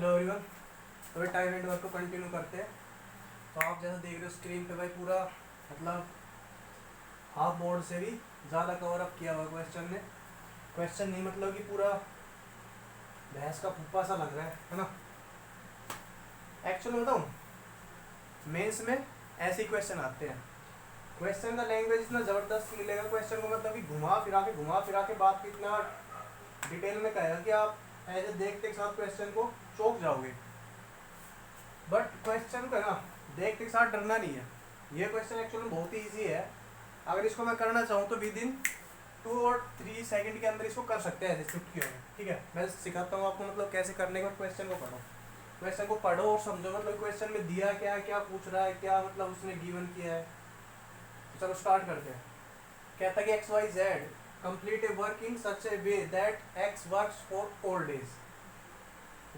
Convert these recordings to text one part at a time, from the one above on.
Hello everyone. तो time and work को continue करते हैं। तो आप जैसा देख रहे हो स्क्रीन पे भाई पूरा मतलब हाफ बोर्ड से भी ज़्यादा कवर अप किया हुआ क्वेश्चन ने। क्वेश्चन नहीं मतलब कि पूरा भैंस का फुप्पा सा लग रहा है ना। एक्चुअली बताऊँ, मेंस में ऐसे ही क्वेश्चन आते हैं। क्वेश्चन का लैंग्वेज इतना ज़बरदस्त मिलेगा क्वेश्चन को, मतलब कि घुमा फिरा के बात को इतना डिटेल में कहेगा कि आप ऐसे देखते के साथ क्वेश्चन को चौंक जाओगे। बट क्वेश्चन का ना देखते के साथ डरना नहीं है। ये क्वेश्चन एक्चुअली बहुत ही ईजी है। अगर इसको मैं करना चाहूँ तो विद इन 2 और 3 सेकंड के अंदर इसको कर सकते हैं ऐसे चुटकियों में। ठीक है, मैं सिखाता हूँ आपको मतलब कैसे करने के बाद क्वेश्चन को पढ़ो। क्वेश्चन को पढ़ो और समझो मतलब क्वेश्चन में दिया क्या है, क्या पूछ रहा है, क्या मतलब उसने गिवन किया है। तो चलो स्टार्ट करते हैं। कहता है कि X Y Z complete a work in such a way that X works for 4 days,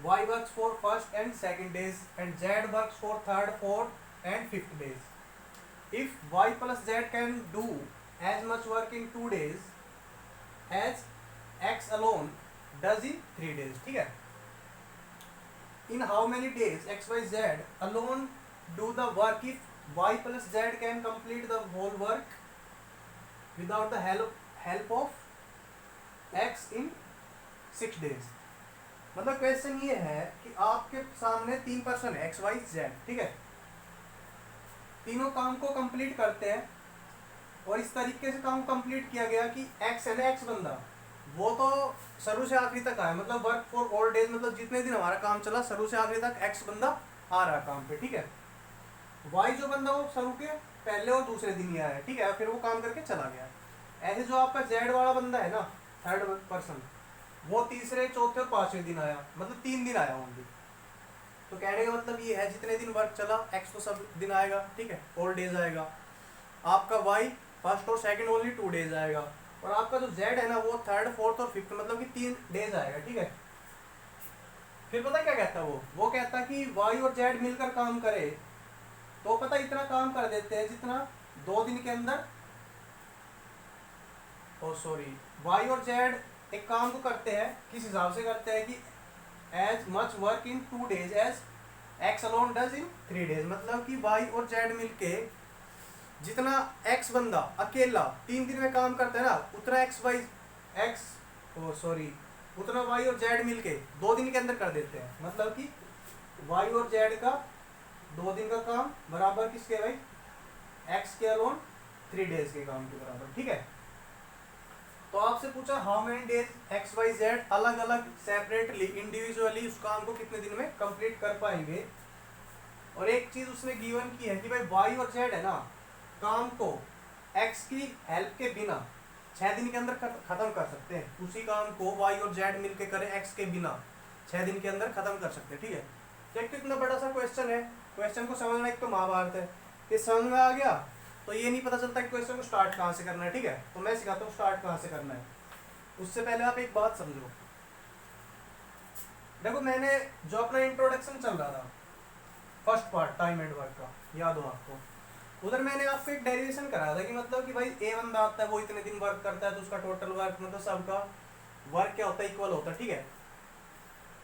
y works for first and second days and z works for third, fourth and fifth days. If y plus z can do as much work in 2 days as x alone does in 3 days. ठीक है, in how many days x y z alone do the work if y plus z can complete the whole work without the help of x in 6 days. मतलब question ये है कि आपके सामने 3 person है, x Y Z. ठीक है, तीनों काम को कंप्लीट करते हैं और इस तरीके से काम कंप्लीट किया गया कि एक्स है ना, एक्स बंदा वो तो शुरू से आखिरी तक आया, मतलब वर्क फॉर ऑल डेज, मतलब जितने दिन हमारा काम चला शुरू से आखिरी तक एक्स बंदा आ रहा है काम पे। ठीक है, वाई जो बंदा वो शुरू के पहले और दूसरे दिन ही आया है। ठीक है, फिर वो काम करके चला गया। ऐसे जो आपका जेड वाला बंदा है ना, थर्ड पर्सन, वो तीसरे, चौथे और 5वें दिन आया, मतलब 3 दिन आया ओनली। तो कहने का मतलब ये है जितने दिन वर्क चला एक्स तो सब दिन आएगा। ठीक है, ऑल डेज आएगा। आपका वाई फर्स्ट और सेकंड ओनली 2 days आएगा, और आपका जो जेड है ना वो थर्ड, फोर्थ और फिफ्थ मतलब कि 3 days आएगा। ठीक है, फिर पता क्या कहता है वो कहता है कि वाई और जेड मिलकर काम करे तो पता इतना काम कर देते हैं जितना 2 दिन के अंदर, ओ सॉरी, वाई और जेड एक काम को करते हैं, किस हिसाब से करते हैं कि as much work in 2 days as X alone does in 3 days। मतलब कि वाई और जेड मिलके जितना एक्स बंदा अकेला 3 दिन में काम करता है ना, उतना उतना वाई और जेड मिलके 2 दिन के अंदर कर देते हैं। मतलब कि वाई और जेड का 2 दिन का काम बराबर किसके भाई, एक्स के अलोन 3 days के काम के बराबर। ठीक है, तो आपसे पूछा how many days X Y Z अलग अलग सेपरेटली इंडिविजुअली उस काम को कितने दिन में कंप्लीट कर पाएंगे। और एक चीज उसने गिवन की है कि भाई वाई और जेड है ना, काम को एक्स की हेल्प के बिना 6 दिन के अंदर खत्म कर सकते हैं। उसी काम को वाई और जेड मिलके करें एक्स के बिना 6 दिन के अंदर खत्म कर सकते हैं। ठीक है, तो कितना बड़ा सा क्वेश्चन है, क्वेश्चन को समझना एक तो महाभारत है। ये समझ में आ गया तो ये नहीं पता चलता कि क्वेश्चन को स्टार्ट कहाँ से करना है। ठीक है, तो मैं सिखाता हूँ स्टार्ट कहाँ से करना है। उससे पहले आप एक बात समझो। देखो, मैंने जो अपना इंट्रोडक्शन चल रहा था first part time and work का, याद हो आपको, उधर मैंने आपको एक डेरिवेशन कराया था कि मतलब कि भाई ए बंदा आता है वो इतने दिन वर्क करता है तो उसका टोटल वर्क मतलब सबका वर्क क्या होता है, इक्वल होता है। ठीक है,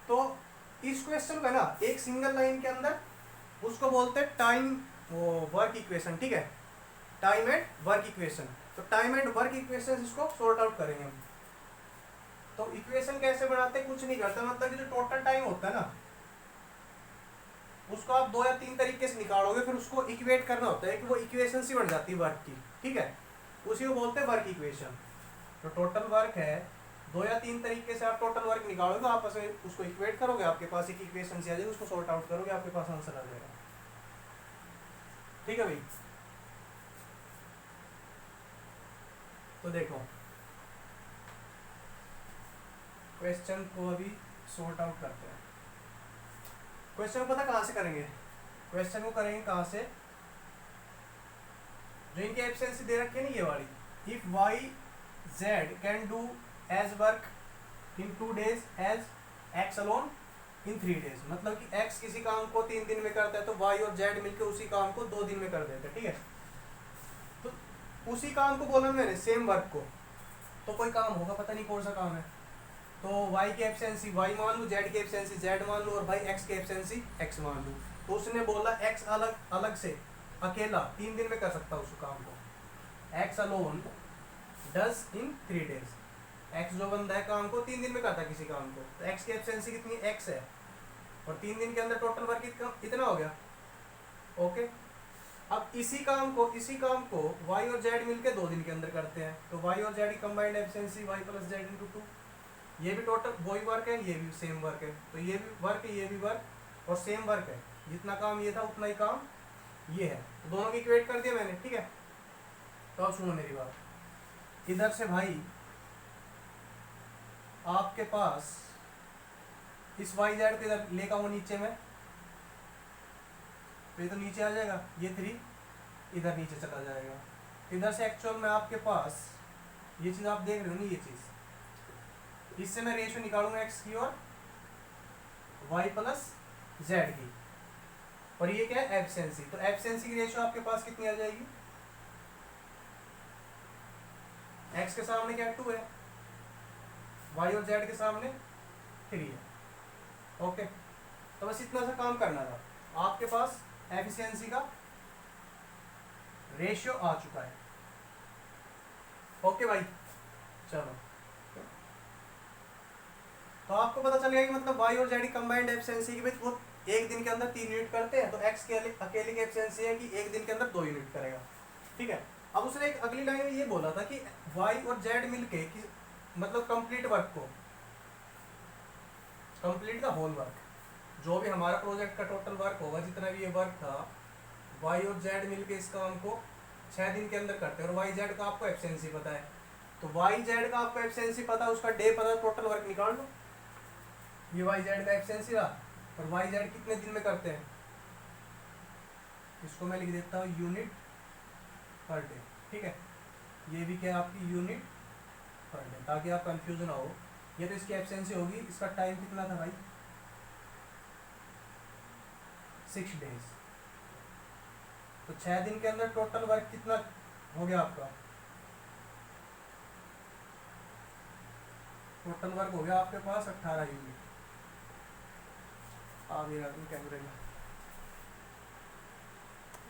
तो इस क्वेश्चन का ना एक सिंगल लाइन के अंदर उसको बोलते हैं टाइम वर्क इक्वेशन। ठीक है, टाइम एंड वर्क इक्वेशन। तो टाइम एंड वर्क इक्वेशन इसको सॉर्ट आउट करेंगे हम। तो इक्वेशन कैसे बनाते हैं, कुछ नहीं करता, मतलब कि जो टोटल टाइम होता है ना उसको आप 2 या 3 तरीके से निकालोगे, फिर उसको इक्वेट करना होता है कि वो इक्वेशन सी बन जाती है वर्क की। ठीक है, उसी को बोलते हैं वर्क इक्वेशन। तो टोटल वर्क है, 2 या 3 तरीके से आप टोटल वर्क निकालोगे, आपस में उसको इक्वेट करोगे, आपके पास एक इक्वेशन सी आ जाएगी, उसको सॉर्ट आउट करोगे, आपके पास आंसर आ जाएगा। ठीक है भाई, तो देखो क्वेश्चन को अभी सॉर्ट आउट करते हैं। क्वेश्चन को पता कहाँ से करेंगे, क्वेश्चन को करेंगे कहाँ से, जो इनकी एफिशिएंसी दे रखी है ना ये वाली, if Y Z can do as work in 2 days as X alone in 3 days। मतलब कि एक्स किसी काम को 3 दिन में करता है तो वाई और जेड मिलकर उसी काम को 2 दिन में कर देते हैं। ठीक है, तो उसी काम को बोला मैंने, सेम वर्क को, तो कोई काम होगा, पता नहीं कौन सा काम है। तो y की एफिशिएंसी y मान लूँ, z की एफिशिएंसी z मान लूँ और भाई x की एफिशिएंसी x मान लूँ। तो उसने बोला x अलग अलग से अकेला 3 दिन में कर सकता है उस काम को, x alone does in 3 days। x जो बंदा है काम को 3 दिन में करता है किसी काम को, तो x की एफिशिएंसी कितनी x है और 3 दिन के अंदर टोटल वर्क इतना हो गया। ओके, अब इसी काम को y और z मिलके 2 दिन के अंदर करते हैं, तो y और z की combined efficiency y plus z into 2। ये भी टोटल वही वर्क है, ये भी सेम वर्क है, तो ये भी वर्क है, ये भी वर्क और सेम वर्क है। जितना काम ये था उतना ही काम ये है, तो दोनों की इक्वेट कर दिया मैंने। ठीक है, तो अब सुनो मेरी बात, इधर से भाई आपके पास इस वाई जेड को इधर लेकर वो नीचे में, तो ये तो नीचे आ जाएगा, ये 3 इधर नीचे चला जाएगा। इधर से एक्चुअल में आपके पास ये चीज़ आप देख रहे हो ना, ये चीज़, इससे मैं रेशियो निकालूंगा x की और y प्लस जेड की, और ये क्या है एफिशिएंसी। तो एफिशिएंसी की रेशियो आपके पास कितनी आ जाएगी, x के सामने क्या 2 है, y और z के सामने 3 है। ओके, तो बस इतना सा काम करना था, आपके पास एफिशिएंसी का रेशियो आ चुका है। ओके भाई, चलो, तो आपको पता चल गया कि मतलब y और z की कंबाइंड एफिशिएंसी की भाई वो एक दिन के अंदर 3 यूनिट करते हैं, तो x के अकेले की एफिशिएंसी है कि एक दिन के अंदर 2 यूनिट करेगा। ठीक है, अब उसने एक अगली लाइन में ये बोला था कि y और z मिलके कि मतलब कंप्लीट वर्क को, कंप्लीट द होल वर्क, जो भी हमारा प्रोजेक्ट का टोटल वर्क होगा, जितना भी ये वर्क था, y और z मिलके इस काम को 6 दिन के अंदर करते हैं, और y z का आपको एफिशिएंसी पता है, तो y z का आपको एफिशिएंसी पता है, उसका डे पता, टोटल वर्क निकाल लो। ये y z का एफिशिएंसी रहा, और y z कितने दिन में करते हैं, इसको मैं लिख देता हूँ यूनिट पर डे। ठीक है, ये भी क्या आपकी यूनिट पर डे, ताकि आप कंफ्यूजन ना हो। ये तो इसकी एफिशिएंसी होगी, इसका टाइम कितना था भाई 6 डेज, तो 6 दिन के अंदर टोटल वर्क कितना हो गया आपका, टोटल वर्क हो गया आपके पास 18 यूनिट। आ गया कैमरे में,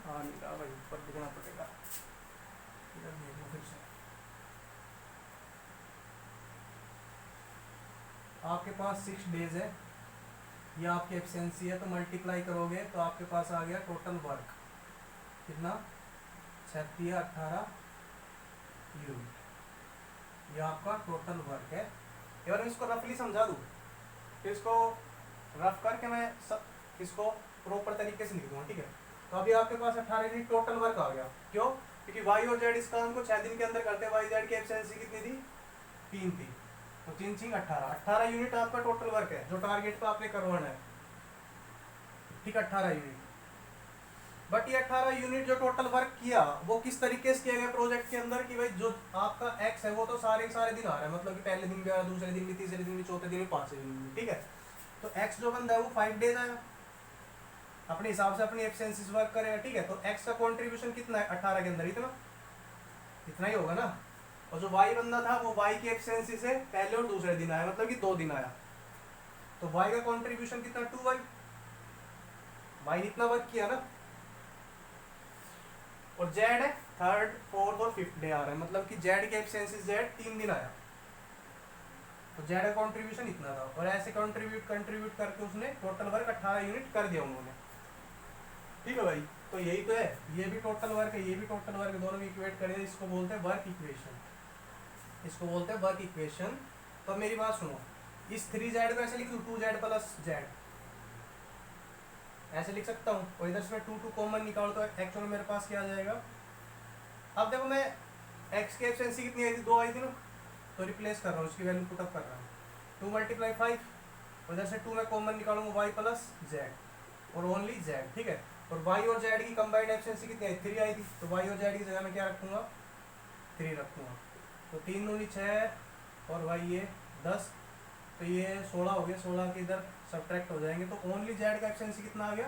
हाँ नहीं रहा भाई, ऊपर दिखना पड़ेगा, इधर देखो फिर से। आपके पास 6 डेज है, ये आपकी एफिशिएंसी है, तो मल्टीप्लाई करोगे तो आपके पास आ गया टोटल वर्क कितना 36 18 यूनिट, ये आपका टोटल वर्क है। और मैं इसको रफली समझा दूँ, फिर इसको रफ करके मैं सब इसको प्रॉपर तरीके से लिख दूँगा। ठीक है, तो अभी आपके पास 18 यूनिट टोटल वर्क आ गया, क्यों, क्योंकि y और z इस काम को 6 दिन के अंदर करते हैं। y z की एफिशिएंसी कितनी थी 3 थी, तो 3 3 18 यूनिट आपका टोटल वर्क है, जो टारगेट पे आपने करवाना है। ठीक, 18 यूनिट, बट ये 18 यूनिट जो टोटल वर्क किया वो किस तरीके से किया गया प्रोजेक्ट के अंदर, कि भाई जो आपका एक्स है वो तो सारे दिन आ रहा है, मतलब कि पहले दिन भी आया, दूसरे दिन भी, तीसरे दिन भी, चौथे दिन भी, पांचवें दिन भी। ठीक है, तो एक्स जो बंदा है वो 5 डेज आया, अपने हिसाब से अपनी एफिशिएंसी वर्क करेगा। ठीक है, तो एक्स का कॉन्ट्रीब्यूशन कितना है 18 के अंदर, इतना ही होगा ना। और जो वाई बंदा था वो वाई की एफिशिएंसी से पहले और दूसरे दिन आया, मतलब कि 2 दिन आया, तो वाई का कॉन्ट्रीब्यूशन कितना 2y, वाई इतना वर्क किया ना। और जेड है 3rd 4th और 5th डे आ रहा है, मतलब कि जेड की एफिशिएंसी जेड 3 दिन आया, तो जेड का कॉन्ट्रीब्यूशन इतना था, और ऐसे कंट्रीब्यूट करके उसने टोटल वर्क 18 यूनिट कर दिया उन्होंने। ठीक है भाई, तो यही तो है, ये भी टोटल वर्क है, ये भी टोटल वर्क है, दोनों इक्वेट करें, इसको बोलते हैं वर्क इक्वेशन, इसको बोलते हैं वर्क इक्वेशन। तो मेरी बात सुनो, इस 3z को ऐसे लिख दूं 2z प्लस z, ऐसे लिख सकता हूँ, और इधर से मैं 2 कॉमन निकालूं तो एक्चुअल मेरे पास क्या आ जाएगा। अब देखो मैं x की एफिशिएंसी कितनी आई थी 2 आई थी ना, तो रिप्लेस कर रहा हूँ, उसकी वैल्यू पुटअप कर रहा हूँ 2 × 5, उधर से 2 मैं कॉमन निकालूंगा y प्लस z और ओनली z। ठीक है, और y और z की कंबाइंड एफिशिएंसी कितनी आई 3 आई थी, तो y और z की जगह मैं क्या रखूंगा 3 रखूंगा, तो 3 दूनी 6 और y ये 10, तो ये 16 हो गया, 16 के इधर सब्ट्रैक्ट हो जाएंगे, तो ओनली z का एफिशिएंसी कितना आ गया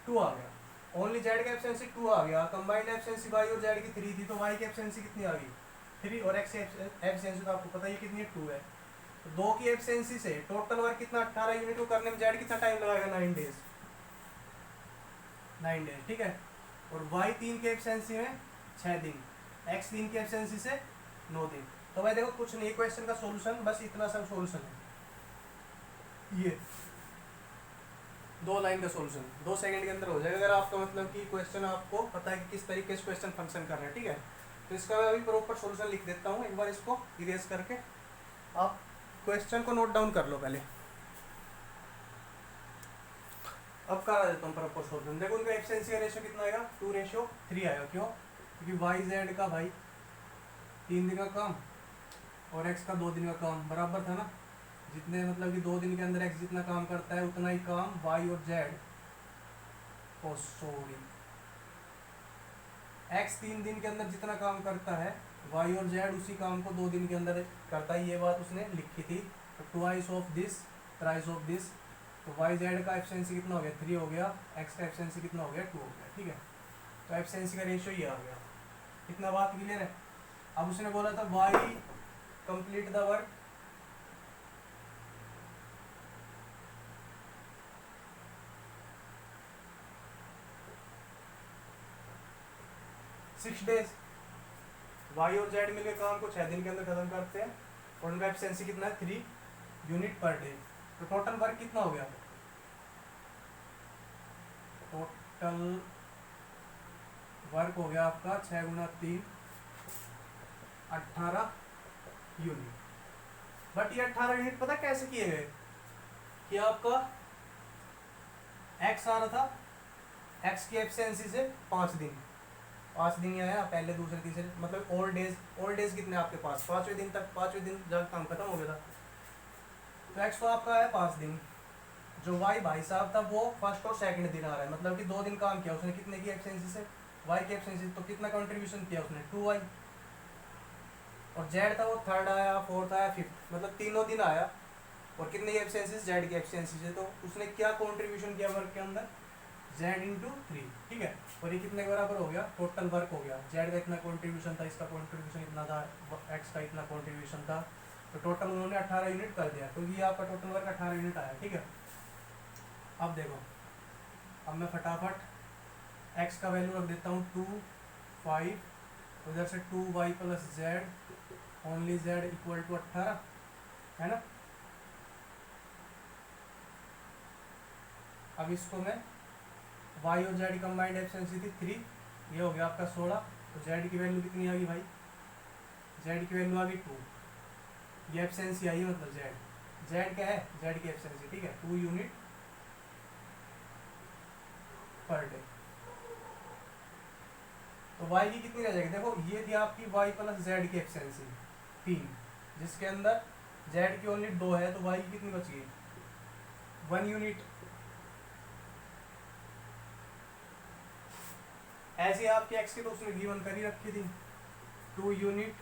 2 आ गया, ओनली z का एफिशिएंसी 2 आ गया। कंबाइंड एफिशिएंसी y और z की 3 थी, तो y की एफिशिएंसी कितनी आ गई 3, और x की एफिशिएंसी तो आपको पता ही कितनी है 2 है, तो 2 की एब्सेंसी से टोटल वर्क कितना 18 यूनिट को करने में जेड कितना टाइम लगाएगा 9 डेज, 9 डेज, ठीक है। और वाई 3 की एब्सेंसी में 6 दिन, एक्स 3 की एब्सेंसी से 9 दिन। तो भाई देखो कुछ नहीं, क्वेश्चन का सॉल्यूशन बस इतना सा सॉल्यूशन है, ये 2 लाइन का सॉल्यूशन 2 सेकंड के अंदर हो जाएगा, अगर आपका मतलब कि क्वेश्चन आपको पता है कि किस तरीके से क्वेश्चन फंक्शन कर रहे हैं, ठीक है। तो इसका मैं अभी प्रॉपर सॉल्यूशन लिख देता हूँ, एक बार इसको इरेज करके आप क्वेश्चन को नोट डाउन कर लो पहले। अब करा देता हूँ प्रॉपर सॉल्यूशन। देखो उनका एफिशिएंसी का रेशियो कितना आएगा 2:3 आएगा, क्यों? क्योंकि वाई जेड का भाई 3 दिन का काम और एक्स का 2 दिन का काम बराबर था ना, जितने मतलब कि 2 दिन के अंदर एक्स जितना काम करता है उतना ही काम वाई और जेड, ओ सॉरी, एक्स 3 दिन के अंदर जितना काम करता है वाई और जेड उसी काम को 2 दिन के अंदर करता है, ये बात उसने लिखी थी। तो twice of this, thrice of this, तो वाई जेड का एफिशिएंसी कितना हो गया 3 हो गया, एक्स का एफिशिएंसी कितना हो गया 2 हो गया, ठीक है। तो एफिशिएंसी का रेशियो ये आ गया, इतना बात क्लियर है। अब उसने बोला था Y complete the work, six days, Y और जेड मिलकर काम को 6 दिन के अंदर खत्म करते हैं और उनका एफिशिएंसी कितना है 3 यूनिट पर डे। तो टोटल वर्क कितना हो गया, टोटल वर्क हो गया आपका 6 गुना 3 18 यूनिट। बट ये 18 यूनिट पता कैसे किए गए कि आपका एक्स आ रहा था, एक्स की एफिशिएंसी से 5 दिन, 5 दिन ही आया, पहले दूसरे तीसरे मतलब ओल्ड डेज कितने आपके पास 5वें दिन तक, 5वें दिन जब काम खत्म हो गया था। तो एक्स तो आपका आया 5 दिन, जो वाई भाई साहब था वो फर्स्ट और सेकंड दिन आ रहा है, मतलब कि 2 दिन काम किया उसने, कितने की एफिशिएंसी से वाई की एफिशिएंसी, तो कितना कंट्रीब्यूशन किया उसने 2y। और जेड था वो थर्ड आया, फोर्थ आया, फिफ्थ, मतलब तीनों दिन आया और कितने की एफिशिएंसी जेड की एफिशिएंसी से, तो उसने क्या कंट्रीब्यूशन किया वर्क के अंदर जेड इंटू 3, ठीक है। और ये कितने के बराबर हो गया, टोटल वर्क हो गया, जेड का इतना कंट्रीब्यूशन था, इसका कंट्रीब्यूशन इतना था, एक्स का इतना कंट्रीब्यूशन था, तो टोटल उन्होंने 18 यूनिट कर दिया, तो ये आपका टोटल वर्क 18 यूनिट आया, ठीक है। अब देखो, अब मैं फटाफट एक्स का वैल्यू रख देता हूँ 2 5, उधर से 2y plus Z only Z equal to 18, है ना। अब इसको मैं y और z कंबाइंड एफिशिएंसी थी 3, ये हो गया आपका 16, तो z की वैल्यू कितनी आ गई भाई, z की वैल्यू आ गई 2, ये एफिशिएंसी आई है, मतलब z क्या है z की एफिशिएंसी, ठीक है 2 यूनिट पर डे। तो y की कितनी रह जाएगी, देखो ये थी आपकी y प्लस जेड की एफिशिएंसी 3, जिसके अंदर z की ओनली 2 है, तो y की कितनी बच गई 1 यूनिट। ऐसे आपकी x की तो उसने गिवन कर ही रखी थी 2 यूनिट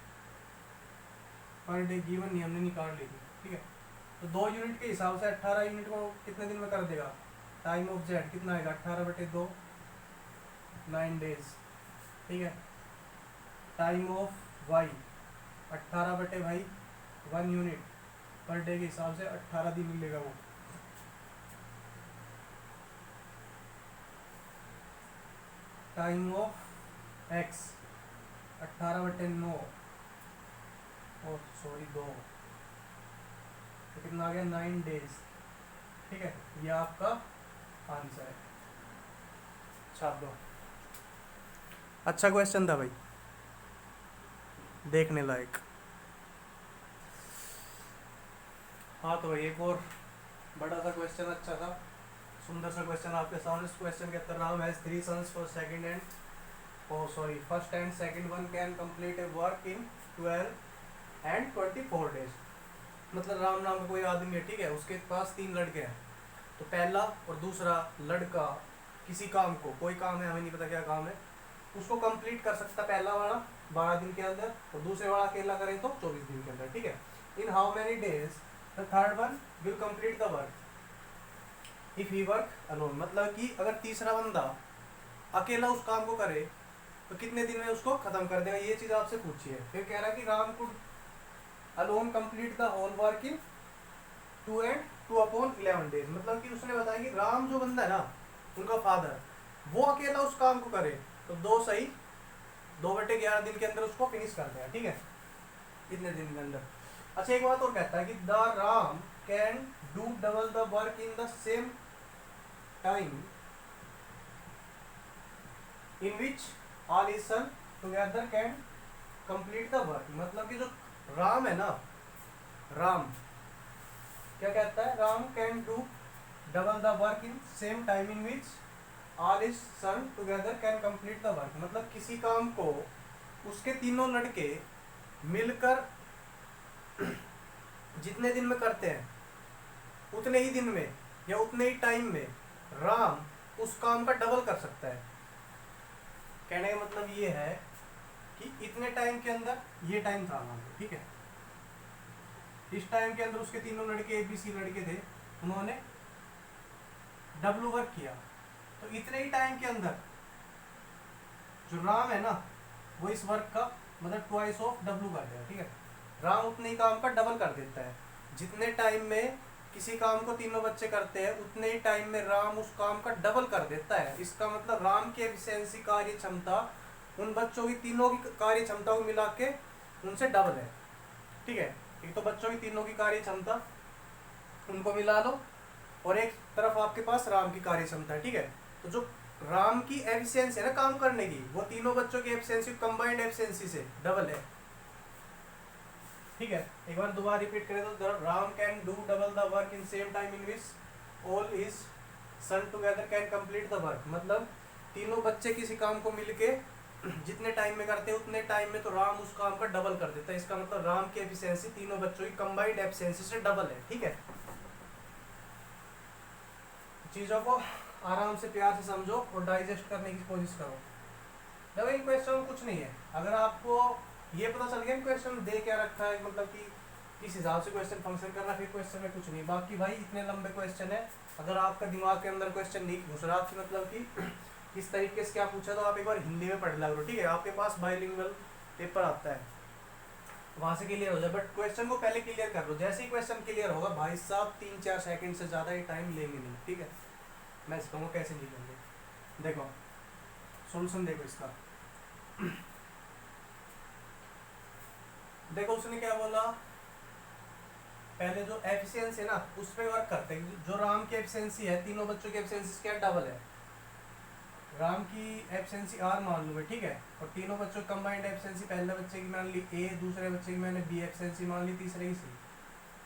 पर डे, गिवन नहीं हमने निकाल ली थी, ठीक है। तो 2 यूनिट के हिसाब से 18 यूनिट को कितने दिन में कर देगा, टाइम ऑफ जेड कितना आएगा 18/2 9 डेज, ठीक है। Time of Y 18/1 unit per day के हिसाब से 18 दिन मिलेगा वो। टाइम ऑफ एक्स 18/9 और सॉरी 2, तो कितना आ गया 9 डेज, ठीक है। ये आपका आंसर है, छाप दो। अच्छा क्वेश्चन था भाई, देखने लायक। हाँ तो भाई एक और बड़ा सा क्वेश्चन, अच्छा था सुंदर सा क्वेश्चन आपके सामने। इस क्वेश्चन के अंदर नाम है 3 sons for second and first and second one can complete a work in 12 and 24 days। मतलब राम नाम का कोई आदमी है, ठीक है, उसके पास 3 लड़के हैं, तो पहला और दूसरा लड़का किसी काम को, कोई काम है हमें नहीं पता क्या काम है, उसको कंप्लीट कर सकता पहला वाला 12 दिन के अंदर और दूसरे वाला अकेला करें तो 24 दिन के अंदर, ठीक है। In how many days the third one will complete the work if he work alone, मतलब कि अगर तीसरा बंदा अकेला उस काम को करे तो कितने दिन में उसको खत्म कर देगा, ये चीज आपसे पूछी है। फिर कह रहा है कि Ram could alone complete the whole work in 2 days। मतलब कि उसने बताया कि राम जो बंदा है ना, उनका फादर, वो अकेला उस काम को करे तो 2/11 दिन के अंदर उसको फिनिश कर देगा, ठीक है, इतने दिन के अंदर। अच्छा एक बात और कहता है कि the Ram can do double the work in the same time in which all his son together can complete the work. मतलब कि जो राम है ना, राम क्या कहता है, Ram can do double the work in same time in which all his son together can complete the work. मतलब किसी काम को उसके तीनों लड़के मिलकर जितने दिन में करते हैं, उतने ही दिन में या उतने ही टाइम में राम उस काम का डबल कर सकता है। कहने का मतलब ये है कि इतने टाइम के अंदर, ये टाइम था मान लो, ठीक है, इस टाइम के अंदर उसके तीनों लड़के ABC लड़के थे, उन्होंने डब्लू वर्क किया, तो इतने ही टाइम के अंदर जो राम है ना, वो इस वर्क का मतलब ट्वाइस ऑफ डब्लू कर देगा, ठीक है। राम उतने ही काम का डबल कर देता है। जितने टाइम में किसी काम को तीनों बच्चे करते हैं, उतने ही टाइम में राम उस काम का डबल कर देता है। इसका मतलब राम की एफिशिएंसी, कार्य क्षमता, उन बच्चों की तीनों की कार्य क्षमता को मिला के उनसे डबल है, ठीक है। एक तो बच्चों की तीनों की कार्य क्षमता, उनको मिला लो, और एक तरफ आपके पास राम की कार्य क्षमता है, ठीक है। तो जो राम की एफिशिएंसी है ना काम करने की, वो तीनों बच्चों की एफिशिएंसी कंबाइंड एफिशिएंसी से डबल है, ठीक है। एक बार दोबारा रिपीट करें तो Ram can do double the work in same time in which all his son together can complete the work. मतलब तीनों बच्चे किसी काम को मिलके जितने टाइम में करते हैं, उतने टाइम में तो राम उस काम का डबल कर देता है। इसका मतलब राम की एफिशिएंसी तीनों बच्चों की कंबाइंड एफिशिएंसी से डबल है, ठीक है। चीजों को आराम से प्यार से समझो और डाइजेस्ट करने की कोशिश करो। देखो इन क्वेश्चन में कुछ नहीं है, अगर आपको ये पता चल गया क्वेश्चन दे क्या रखा है, मतलब कि किस हिसाब से क्वेश्चन फंक्शन करना, फिर क्वेश्चन में कुछ नहीं। बाकी भाई इतने लंबे क्वेश्चन है, अगर आपका दिमाग के अंदर क्वेश्चन नहीं घुस रहा कि मतलब कि किस तरीके से क्या पूछा, तो आप एक बार हिंदी में पढ़ लो, ठीक है। आपके पास बाइलिंगुअल पेपर आता है, वहां से क्लियर हो जाए, बट क्वेश्चन को पहले क्लियर कर लो। जैसे ही क्वेश्चन क्लियर होगा भाई साहब 3-4 सेकंड से ज़्यादा ही टाइम लेंगे नहीं, ठीक है। मैं सिखाऊंगा कैसे नहीं लेंगे। देखो सोल्यूशन देखो इसका। देखो उसने क्या बोला, पहले जो एफिशिएंसी है ना उस पर वर्क करते हैं। जो राम की एफिशिएंसी है, तीनों बच्चों की एफिशिएंसी क्या डबल है। राम की एफिशिएंसी R मान लूँ, ठीक है, और तीनों बच्चों की कंबाइंड एफिशिएंसी, पहले बच्चे की मान ली A, दूसरे बच्चे की मैंने B एफिशिएंसी मान ली, तीसरे की C।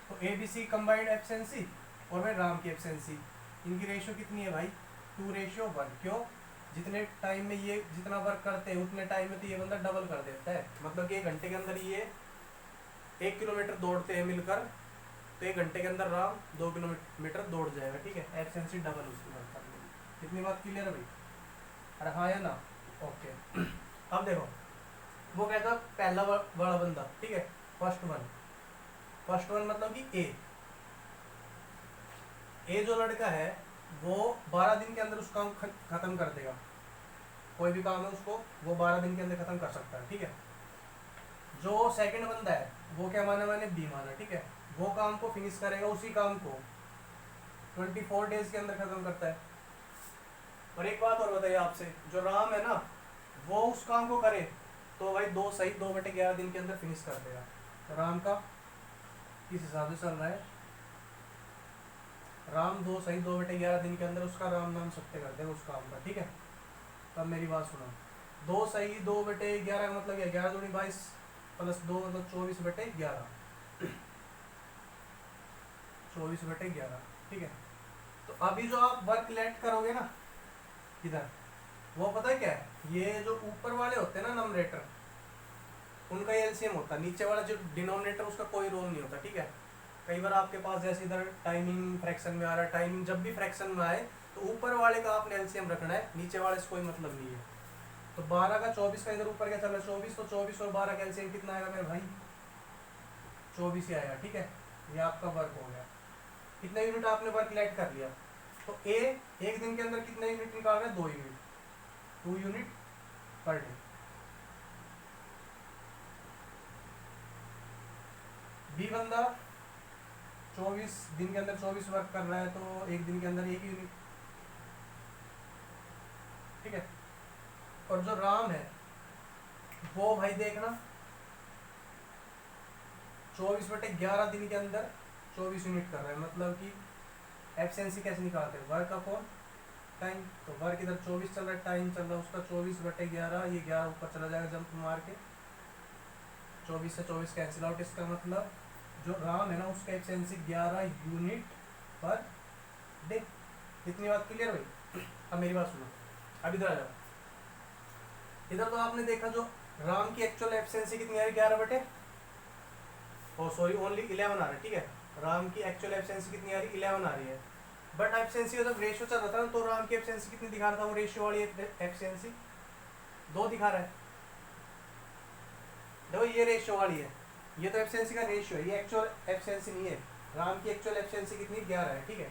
तो ABC कंबाइंड एफिशिएंसी और मैं राम की एफिशिएंसी, इनकी रेशियो कितनी है भाई, 2:1। क्यों, जितने टाइम में ये जितना वर्क करते हैं उतने टाइम में तो ये बंदा डबल कर देता है। मतलब कि 1 घंटे के अंदर ये 1 किलोमीटर दौड़ते हैं मिलकर, तो 1 घंटे के अंदर राम 2 किलोमीटर दौड़ जाएगा, ठीक है। एफिशिएंसी डबल उसकी वर्क करने की। कितनी बात क्लियर है भाई, अरे हाँ या ना, ओके। अब देखो वो कहता पहला बड़ा बंदा, ठीक है, फर्स्ट वन मतलब कि ए जो लड़का है वो 12 दिन के अंदर उस काम खत्म कर देगा। कोई भी काम है उसको वो 12 दिन के अंदर खत्म कर सकता है, ठीक है। जो सेकंड बंदा है वो क्या माना, मैंने बी माना, ठीक है, वो काम को फिनिश करेगा, उसी काम को 24 डेज के अंदर खत्म करता है। और एक बात और बताइए आपसे, जो राम है ना वो उस काम को करे तो भाई 2/11 दिन के अंदर फिनिश कर देगा। तो राम का किस हिसाब से चल रहा है, राम 2/11 दिन के अंदर उसका राम नाम सत्य कर देगा उस काम का, ठीक है। तब मेरी बात सुनो, 2/2/11 का मतलब 11 दूनी 22 + 2 मतलब 24/11, 24/11, ठीक है। तो अभी जो आप वर्क लेट करोगे ना इधर, वो पता है क्या है, ये जो ऊपर वाले होते हैं ना नंबरेटर, उनका एलसीएम होता है, नीचे वाला जो डिनोमिनेटर उसका कोई रोल नहीं होता, ठीक है। कई बार आपके पास जैसे इधर टाइमिंग फ्रैक्शन में आ रहा है, टाइमिंग जब भी फ्रैक्शन में आए तो ऊपर वाले का आपने एलसीएम रखना है, नीचे वाले से कोई मतलब नहीं है। तो 12 का 24 का इधर ऊपर क्या चल रहा है 24, तो 24 और 12 का एलसीएम कितना आएगा मेरे भाई, 24 ही आएगा, ठीक है। ये आपका वर्क हो गया, कितने यूनिट आपने वर्क लेट कर लिया। तो ए एक दिन के अंदर कितने यूनिट निकाल रहे हैं, 2 unit, 2 unit per day. B बंदा 24 दिन के अंदर 24 वर्क कर रहा है, तो एक दिन के अंदर 1 यूनिट, ठीक है। और जो राम है वो भाई देखना 24/11 दिन के अंदर 24 यूनिट कर रहा है, मतलब कि एफिशिएंसी कैसे निकालते हैं, वर्क अपॉन टाइम। तो वर्क इधर 24 चल रहा है, टाइम चल रहा है उसका 24/11, ये 11 ऊपर चला जाएगा जंप मार के, 24 से 24 कैंसिल आउट। इसका मतलब जो राम है ना उसका एफिशिएंसी 11 यूनिट पर डे। इतनी बात क्लियर भाई? अब मेरी बात सुनो, अब इधर आ जाओ। इधर तो आपने देखा जो राम की एक्चुअल एफिशिएंसी कितनी आ रही है, 11 सॉरी ओनली 11 आ रहा है, ठीक है। राम की एक्चुअल एफिशिएंसी कितनी आ रही है, 11 आ रही है। बट एफिशिएंसी का जब रेशियो चल रहा था तो राम की एफिशिएंसी कितनी दिखा रहा था, वो रेशियो वाली एफिशिएंसी 2 दिखा रहा है। देखो ये रेशियो वाली है, ये तो एफिशिएंसी का रेशियो है, ये एक्चुअल एफिशिएंसी नहीं है। राम की एक्चुअल एफिशिएंसी कितनी, 11 है, ठीक है।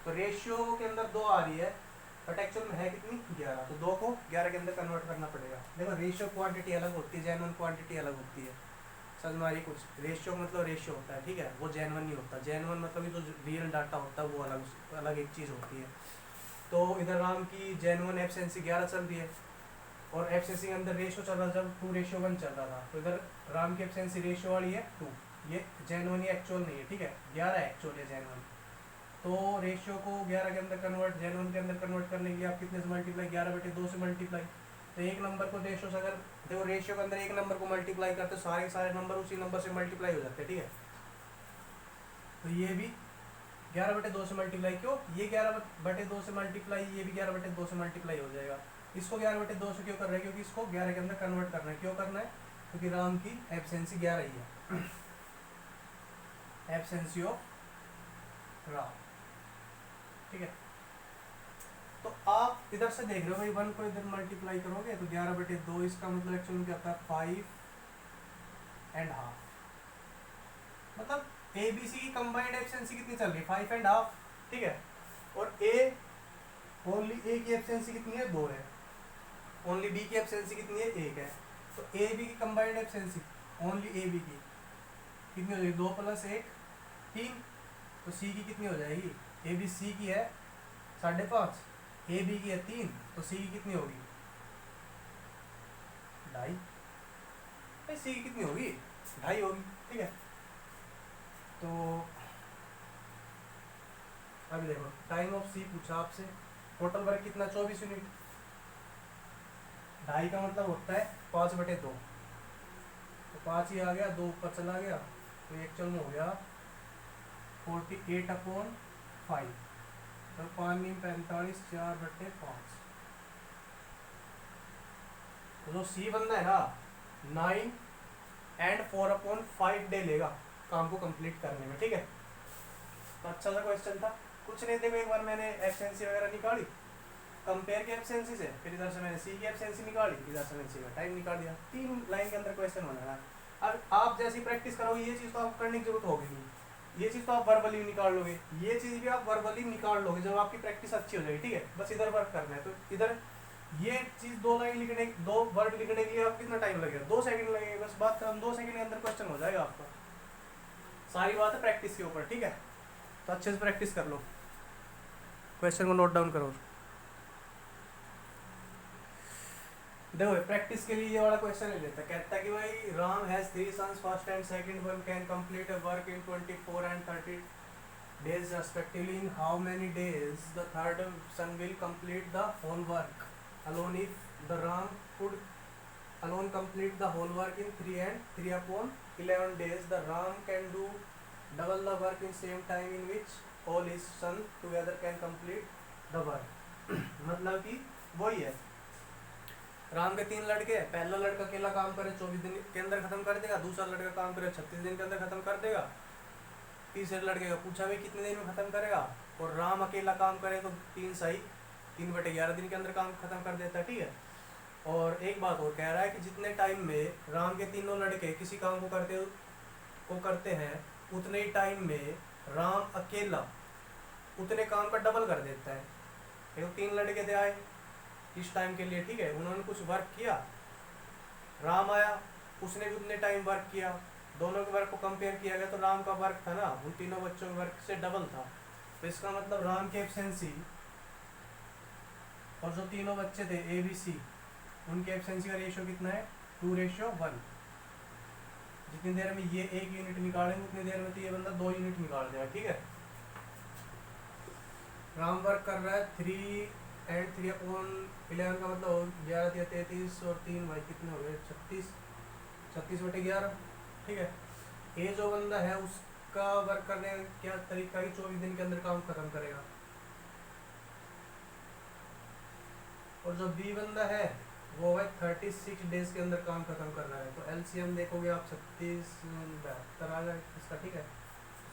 तो रेशियो के अंदर 2 आ रही है, बट एक्चुअल में है कितनी, 11। तो 2 को 11 के अंदर कन्वर्ट करना पड़ेगा। देखो रेशियो क्वांटिटी अलग होती है, जेन्युइन क्वांटिटी अलग होती है। समझ में आ रही कुछ? रेशियो मतलब रेशियो होता है, ठीक है, वो जेन्युइन नहीं होता। जेन्युइन मतलब जो रियल डाटा होता है वो अलग अलग एक चीज़ होती है। तो इधर राम की जेन्युइन एफिशिएंसी 11 चल रही है, और एफिशिएंसी के अंदर रेशियो चल रहा था जब 2:1 चल रहा था। तो इधर राम की एफिशिएंसी रेशियो वाली है 2, ये जेन्युइन ही एक्चुअल नहीं है, ठीक है। 11 एक्चुअल है, जेन्युइन। तो रेशियो को 11 के अंदर कन्वर्ट, जेन्युइन के अंदर कन्वर्ट करने के लिए आप कितने से मल्टीप्लाई, 11/2 से मल्टीप्लाई। तो एक नंबर को रेशियो से अगर देखो रेशियो के अंदर एक नंबर को मल्टीप्लाई करते सारे के सारे नंबर उसी नंबर से मल्टीप्लाई हो जाते हैं, ठीक है। तो ये भी 11/2 से मल्टीप्लाई, क्यों, ये 11/2 से मल्टीप्लाई, ये भी 11/2 से मल्टीप्लाई हो जाएगा। इसको 11/2 से क्यों कर रहे हैं, क्योंकि इसको 11 के अंदर कन्वर्ट करना है। क्यों करना है, क्योंकि राम की एफिशिएंसी 11 ही है, एफिशिएंसी ऑफ राम, ठीक है। तो आप इधर से देख रहे हो भाई, 1 को इधर मल्टीप्लाई करोगे तो 11/2, इसका मतलब एक्चुअली क्या आता है, 5.5। मतलब ए बी सी की कंबाइंड एफिशिएंसी कितनी चल रही है, 5.5, ठीक है। और ए ओनली ए की एफिशिएंसी कितनी है, 2 है। ओनली बी की एफिशिएंसी कितनी है, 1 है। तो ए बी की combined efficiency only A B की कितनी हो जाएगी, 2 + 1 3। तो सी की कितनी हो जाएगी, ए बी सी की है 5.5, ए बी की है 3, तो सी की कितनी होगी, 2.5। सी की कितनी होगी, 2.5 होगी, ठीक है। तो अभी देखो टाइम ऑफ सी पूछा आपसे, टोटल वर्क कितना, 24 यूनिट। 2.5 का मतलब होता है 5/2, तो 5 ही आ गया, 2 ऊपर चला गया, तो एक्चुअल में हो गया 48/5। तो 5 × 45, 4/5। तो जो सी बंदा है ना 9 and 4/5 डे लेगा काम को कंप्लीट करने में, ठीक है। तो अच्छा सा क्वेश्चन था, कुछ नहीं। देखो एक बार मैंने एफिशिएंसी वगैरह निकाली कंपेयर की एफिशिएंसी से, फिर इधर से मैंने सी की एफिशिएंसी निकाली, इधर से मैंने सी का टाइम निकाल दिया। 3 लाइन के अंदर क्वेश्चन बना है। अब आप जैसी प्रैक्टिस करोगे ये चीज़ तो आपको करने की जरूरत होगी नहीं, ये चीज़ तो आप वर्बली निकाल लोगे, ये चीज़ भी आप वर्बली निकाल लोगे जब आपकी प्रैक्टिस अच्छी हो जाएगी, ठीक है। बस इधर वर्क करना है। तो इधर ये चीज़ 2 लाइन लिखने, 2 वर्ड लिखने के लिए आप कितना टाइम लगेगा, 2 सेकंड लगेगा, बस बात खत्म। 2 सेकंड के अंदर क्वेश्चन हो जाएगा आपका। सारी बात है प्रैक्टिस के ऊपर, ठीक है। तो अच्छे से प्रैक्टिस कर लो, क्वेश्चन को नोट डाउन करो। देखो प्रैक्टिस के लिए ये वाला क्वेश्चन ले लेता है, कहता है कि भाई Ram has 3 sons, first and second one can complete a work in 24 and 30 days respectively. In how many days the third son will complete the whole work alone? If the Ram could alone complete the whole work in 3 and 3/11 days, the Ram can do double the work in same time in which all his son together can complete the work. मतलब कि वही है, राम के 3 लड़के, पहला लड़का अकेला काम करे 24 दिन के अंदर खत्म कर देगा, दूसरा लड़का काम करे 36 दिन के अंदर खत्म कर देगा, तीसरे लड़के का पूछा भाई कितने दिन में खत्म करेगा, और राम अकेला काम करे तो 3 सही 3/11 दिन के अंदर काम खत्म कर देता है, ठीक है। और एक बात और कह रहा है कि जितने टाइम में राम के तीनों लड़के किसी काम को करते हैं उतने ही टाइम में राम अकेला उतने काम का डबल कर देता है। देखो 3 लड़के थे आए इस टाइम के लिए, ठीक है, उन्होंने कुछ वर्क किया, राम आया उसने भी उतने टाइम वर्क किया, दोनों के वर्क को कंपेयर किया गया तो राम का वर्क था ना उन तीनों बच्चों के वर्क से डबल था। तो इसका मतलब राम की एफिशिएंसी और जो तीनों बच्चे थे ए बी सी उनके एफिशिएंसी का रेशियो कितना है 2:1। जितनी देर में ये 1 यूनिट निकालेंगे उतनी देर में तो ये बंदा 2 यूनिट निकाल देगा। ठीक है, राम वर्क कर रहा है 3/3/11 का मतलब 11×33 और 3 भाई कितने हो गए 36/11। ठीक है, ए जो बंदा है उसका वर्क करने का क्या तरीका है 24 दिन के अंदर काम खत्म करेगा। और जो बी बंदा है वो है 36 डेज के अंदर काम खत्म कर रहा है। तो एलसीएम देखोगे आप 36/72 आ जाए इसका। ठीक है,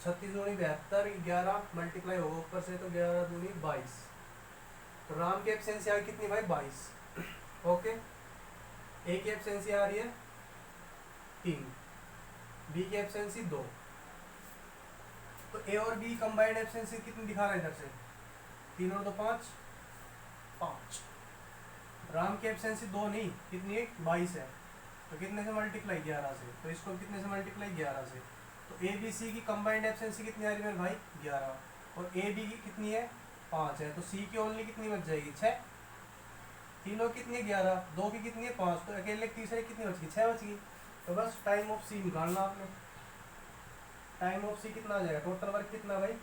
36×72 11 मल्टीप्लाई होगा ऊपर से तो 11×22। तो राम की एफिशिएंसी आ रही कितनी भाई 22। ओके, ए की एफिशिएंसी आ रही है 3, बी की एफिशिएंसी 2। तो ए और बी कंबाइंड एफिशिएंसी कितनी दिखा रहा है इधर से 3 और 2 5। राम की एफिशिएंसी 2 नहीं कितनी है 22 है। तो कितने से मल्टीप्लाई 11 से, तो इसको कितने से मल्टीप्लाई 11 से। तो ए बी सी की कंबाइंड एफिशिएंसी कितनी आ रही है मेरे भाई 11 और ए बी की कितनी है 5 है। तो सी की ओनली कितनी बच जाएगी 6। तीनों कितनी है 11, 2 की कितनी है 5, तो अकेले तीसरे कितनी बच गई 6 बच गई। तो बस टाइम ऑफ सी निकालना आपने। टाइम ऑफ सी कितना आ जाएगा टोटल वर्क कितना भाई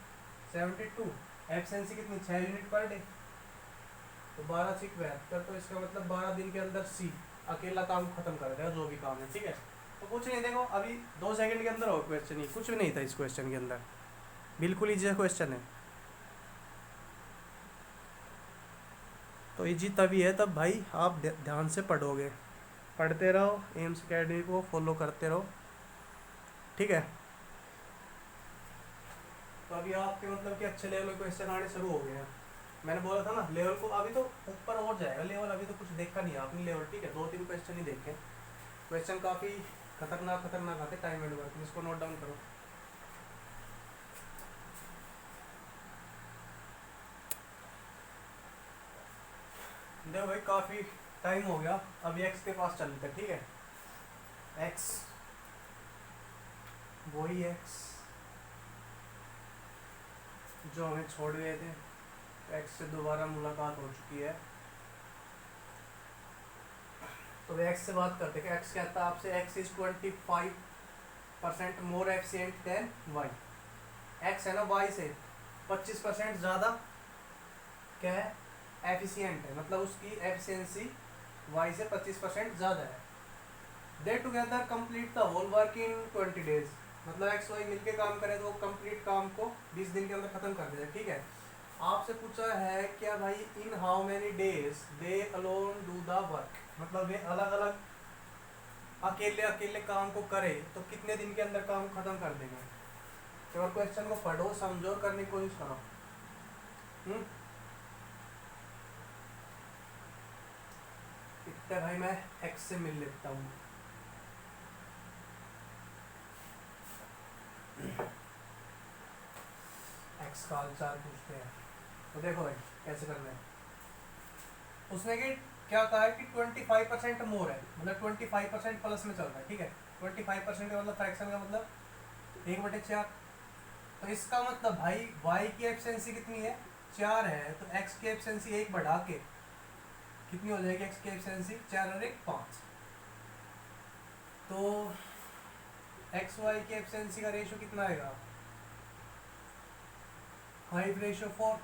72, एफिशिएंसी कितनी 6 यूनिट पर डे। तो 12×6=72। तो इसका मतलब 12 दिन के अंदर सी अकेला काम खत्म कर देगा जो भी काम है। ठीक है, तो कुछ नहीं, देखो अभी 2 सेकंड के अंदर हो क्वेश्चन ही, कुछ भी नहीं था इस क्वेश्चन के अंदर, बिल्कुल ईजी क्वेश्चन है। तो ईजी तभी है तब भाई आप ध्यान से पढ़ोगे, पढ़ते रहो, एम्स अकेडमी को फॉलो करते रहो। ठीक है, तो अभी आपके मतलब कि अच्छे लेवल के क्वेश्चन आने शुरू हो गए हैं। मैंने बोला था ना लेवल को अभी तो ऊपर और जाएगा लेवल, अभी तो कुछ देखा नहीं आपने लेवल। ठीक है, 2-3 क्वेश्चन ही देखे, क्वेश्चन काफ़ी खतरनाक आते टाइम एंड वर्क, इसको नोट डाउन करो। देखो भाई काफ़ी टाइम हो गया, अभी एक्स के पास चलते हैं। ठीक है, एक्स वही एक्स जो हमें छोड़ गए थे, एक्स से दोबारा मुलाकात हो चुकी है। तो एक्स से बात करते हैं। एक्स कहता है आपसे X is 25% more efficient than Y. X है ना वाई से 25% ज़्यादा क्या है एफिशिएंट है, मतलब उसकी एफिशिएंसी वाई से 25% ज़्यादा है। They together complete the whole work in 20 days, मतलब एक्स वाई मिलके काम करे तो कंप्लीट काम को 20 दिन के अंदर खत्म कर देगा। ठीक है, आपसे पूछा है क्या भाई in how many days they alone do the work, मतलब वे अलग अलग अकेले अकेले काम को करे तो कितने दिन के अंदर काम खत्म कर देंगे। तो और क्वेश्चन को पढ़ो, समझो, करने की कोशिश करो। इतना भाई मैं एक्स से मिल लेता हूँ। एक्स का हालचाल पूछते हैं। तो देखो भाई कैसे करना है। उसने कि क्या कहा है कि 25% मोर है, मतलब 25% प्लस में चल रहा है। ठीक है, 25% का मतलब फ्रैक्शन का मतलब 1/4। तो इसका मतलब भाई y की एफिशिएंसी कितनी है 4 है, तो x की एफिशिएंसी 1 बढ़ा के कितनी हो जाएगी, x की एफिशिएंसी 4 और 1 5। तो एक्स वाई की एफिशिएंसी का रेशियो कितना आएगा 5:4।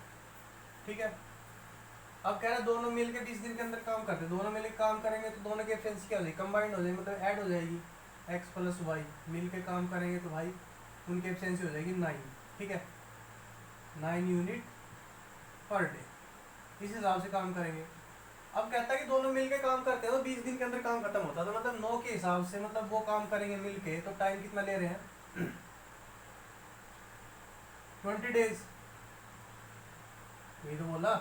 ठीक है, अब कह रहे हैं दोनों मिलके 20 दिन के अंदर काम करते हैं, दोनों मिलके काम करेंगे तो दोनों की एफिशिएंसी क्या हो जाएगी कंबाइंड हो जाएगी, मतलब ऐड हो जाएगी। x प्लस वाई मिलके काम करेंगे तो भाई उनकी एफिशिएंसी हो जाएगी 9। ठीक है, 9 यूनिट पर डे, इस हिसाब से काम करेंगे। अब कहता है कि दोनों मिलके काम करते हैं तो 20 दिन के अंदर काम खत्म होता है, तो मतलब 9 के हिसाब से मतलब वो काम करेंगे मिलके, तो टाइम कितना ले रहे हैं 20 डेज। यही तो बोला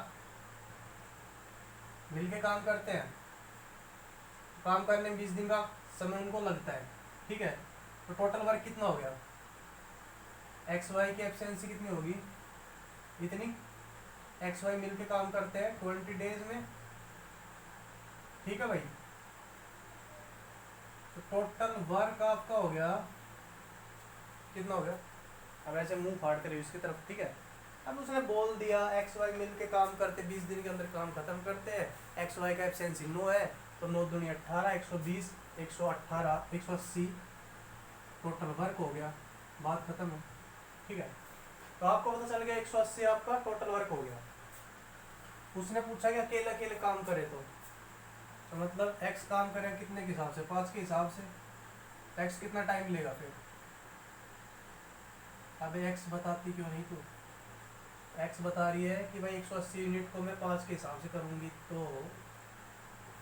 मिलके काम करते हैं, काम करने में 20 दिन का समय उनको लगता है। ठीक है, तो टोटल वर्क कितना हो गया, एक्स वाई की एफिशिएंसी कितनी होगी इतनी, एक्स वाई मिलके काम करते हैं 20 डेज में। ठीक है भाई, तो टोटल वर्क आपका हो गया कितना हो गया? अब ऐसे मुंह फाड़ कर इसकी तरफ, ठीक है। अब उसने बोल दिया एक्स वाई मिल के काम करते 20 दिन के अंदर काम खत्म करते हैं, एक्स वाई का एफिशिएंसी 9 है, तो 9 दूनी 18, 120, 118, 180 टोटल वर्क हो गया, बात खत्म है, ठीक है। तो आपको पता चल गया 180 आपका टोटल वर्क हो गया। उसने पूछा कि अकेले अकेले काम करे तो मतलब एक्स काम करे कितने के हिसाब से? 5 के हिसाब से। एक्स कितना टाइम लेगा फिर? अबे एक्स बताती क्यों नहीं तू? एक्स बता रही है कि भाई 180 यूनिट को मैं 5 के हिसाब से करूँगी, तो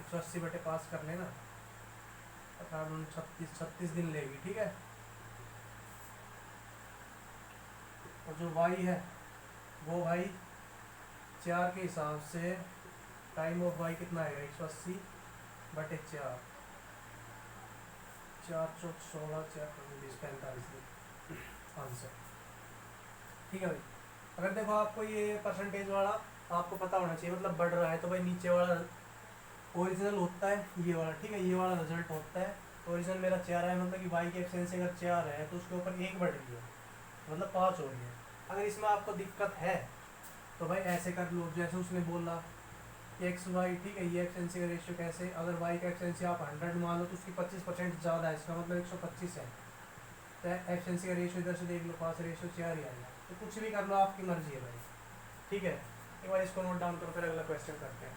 180/5 कर लेना, 36 दिन लेगी, ठीक है। और जो वाई है वो भाई 4 के हिसाब से टाइम ऑफ वाई कितना आएगा? 180/4, 4 चौक 16, 4 20, 45 दिन आंसर, ठीक है भाई। अगर देखो आपको ये परसेंटेज वाला आपको पता होना चाहिए, मतलब बढ़ रहा है तो भाई नीचे वाला ओरिजिनल होता है ये वाला, ठीक है, ये वाला रिजल्ट होता है। ओरिजिनल मेरा 4 है, मतलब कि वाई की एफिशिएंसी अगर 4 है तो उसके ऊपर 1 बढ़ रही है, मतलब 5 हो रही है। अगर इसमें आपको दिक्कत है तो भाई ऐसे कर लो जैसे उसने बोला कि एक्स वाई, ठीक है, ये एफिशिएंसी का रेशियो कैसे? अगर वाई का एफिशिएंसी आप 100 मान लो तो उसकी 25% ज़्यादा है, इसका मतलब 125 है, तो एफिशिएंसी का रेशियो इधर से देख लो, 5 रेशियो 4 ही आएगा। तो कुछ भी कर लो, आपकी मर्जी है भाई, ठीक है। एक बार इसको नोट डाउन करो, फिर अगला क्वेश्चन करते हैं।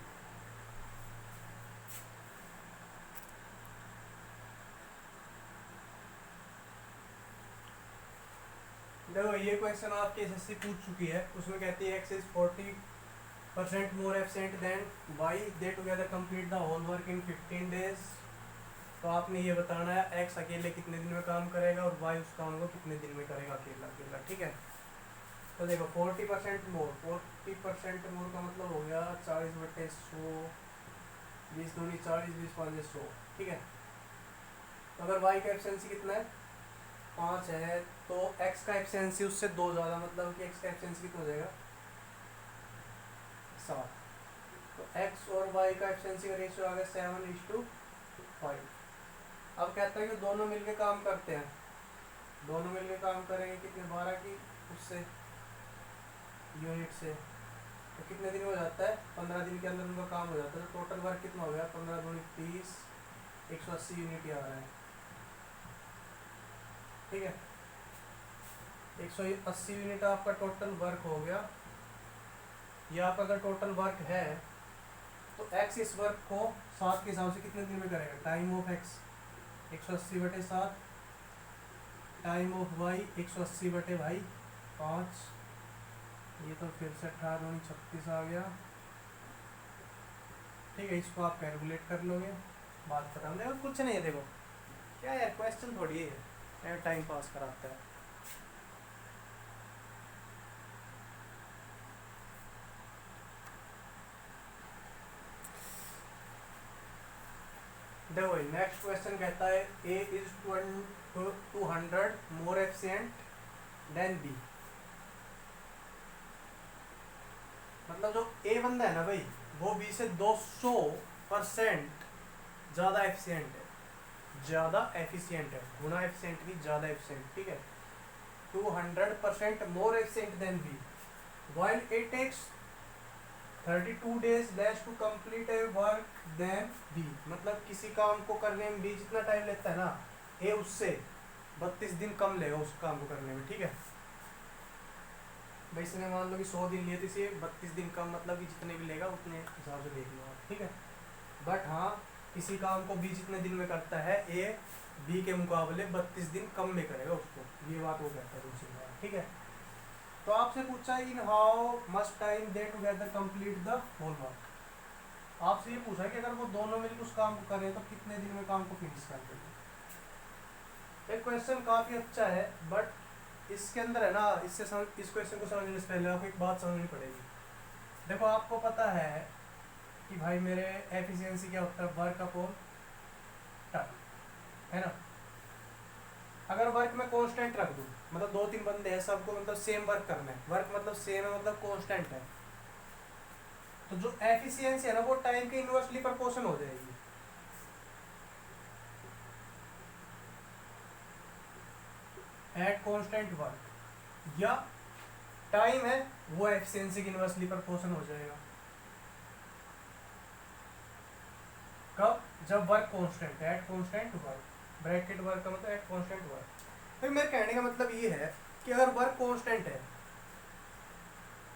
देखो ये क्वेश्चन आपके एसएससी पूछ चुकी है, उसमें कहती है X is 40% more efficient than Y, they together complete the whole work in 15 days. तो आपने ये बताना है एक्स अकेले कितने दिन में काम करेगा और वाई उस काम को कितने दिन में करेगा अकेला अकेला, ठीक है। तो देखो 40% मोर, 40% मोर का मतलब हो गया 40/100, 20 दूनी 40, 20 5 100, ठीक है। तो अगर वाई का एफिशिएंसी कितना है? 5 है, तो एक्स का एफिशिएंसी उससे 2 ज़्यादा, मतलब कि एक्स का एफिशिएंसी कितना हो जाएगा? 7। तो एक्स और वाई का एफिशिएंसी का रेशियो आ गया 7:5। अब कहता है कि दोनों मिलके काम करते हैं, दोनों मिलके काम करेंगे कितने? 12 की उससे यूनिट से, तो कितने दिन हो जाता है? 15 दिन के अंदर उनका काम हो जाता है। तो टोटल वर्क कितना हो गया? 15 दूनी 30, 180 यूनिट ही आ रहा है, ठीक है। 180 यूनिट आपका टोटल वर्क हो गया। ये आपका अगर टोटल वर्क है तो एक्स इस वर्क को 7 के हिसाब से कितने दिन में करेगा? Time of X 180/7, time of Y 180/5, ये तो फिर से 18 दूनी 36 आ गया, ठीक है। इसको आप कैलकुलेट कर लोगे, बात खत्म। देखो कुछ नहीं है, देखो क्या यार क्वेश्चन थोड़ी है, टाइम पास कराता है। देखो नेक्स्ट क्वेश्चन कहता है A is 200 more efficient than B. मतलब जो ए बंदा है ना भाई, वो बी से 200% ज़्यादा एफिशिएंट है, ज़्यादा एफिशिएंट है, गुना एफिशिएंट नहीं, ज़्यादा एफिशिएंट, ठीक है। 200% more efficient than B, while it takes 32 days less to complete a work than B। मतलब किसी काम को करने में B जितना टाइम लेता है ना, A उससे 32 दिन कम लेगा उस काम को करने में, ठीक है भाई। इसने मान लो कि 100 दिन लिए थे, इसे 32 दिन कम, मतलब कि जितने भी लेगा उतने हिसाब से देख लो आप, ठीक है। बट हाँ, किसी काम को B जितने दिन में करता है, A B के मुकाबले 32 दिन कम में करेगा उसको, ये बात वो कहता है दूसरी बात, ठीक है। तो आपसे पूछा in how much time they together complete the whole work. आपसे ये पूछा कि अगर वो दोनों मिलकर उस काम को करें तो कितने दिन में काम को फिनिश कर देंगे। एक क्वेश्चन काफ़ी अच्छा है, बट इसके अंदर है ना, इससे इस क्वेश्चन को समझने से पहले आपको एक बात समझनी पड़ेगी। देखो आपको पता है कि भाई मेरे एफिशिएंसी क्या होता है? वर्क अपॉन टाइम, है ना। अगर वर्क में कांस्टेंट रख दूँ, मतलब 2-3 बंदे हैं, सबको मतलब सेम वर्क करना है, वर्क मतलब सेम है, मतलब कांस्टेंट है, तो जो एफिशिएंसी है ना वो टाइम के इनवर्सली प्रोपोर्शन हो जाएगी। एट कांस्टेंट वर्क, या टाइम है वो एफिशिएंसी की इनवर्सली प्रोपोर्शन हो जाएगा। कब? जब वर्क कांस्टेंट है, at constant work, bracket work का मतलब एट कांस्टेंट वर्क। फिर मेरे कहने का मतलब ये है कि अगर वर्क कांस्टेंट है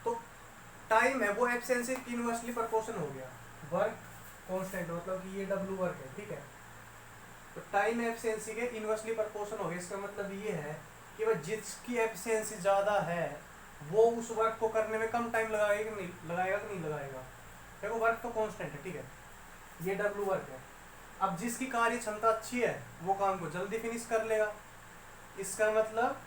तो टाइम है वो एफिशिएंसी की इनवर्सली प्रोपोर्शन हो गया। वर्क कांस्टेंट मतलब कि ये डब्ल्यू वर्क है, ठीक है, तो टाइम एफिशिएंसी के इनवर्सली प्रोपोर्शन हो गया। इसका मतलब ये है कि वह जिसकी एफिशिएंसी ज़्यादा है वो उस वर्क को करने में कम टाइम लगाएगा कि नहीं लगाएगा। देखो वर्क तो कांस्टेंट है, ठीक है, ये डब्ल्यू वर्क है। अब जिसकी कार्य क्षमता अच्छी है वो काम को जल्दी फिनिश कर लेगा। इसका मतलब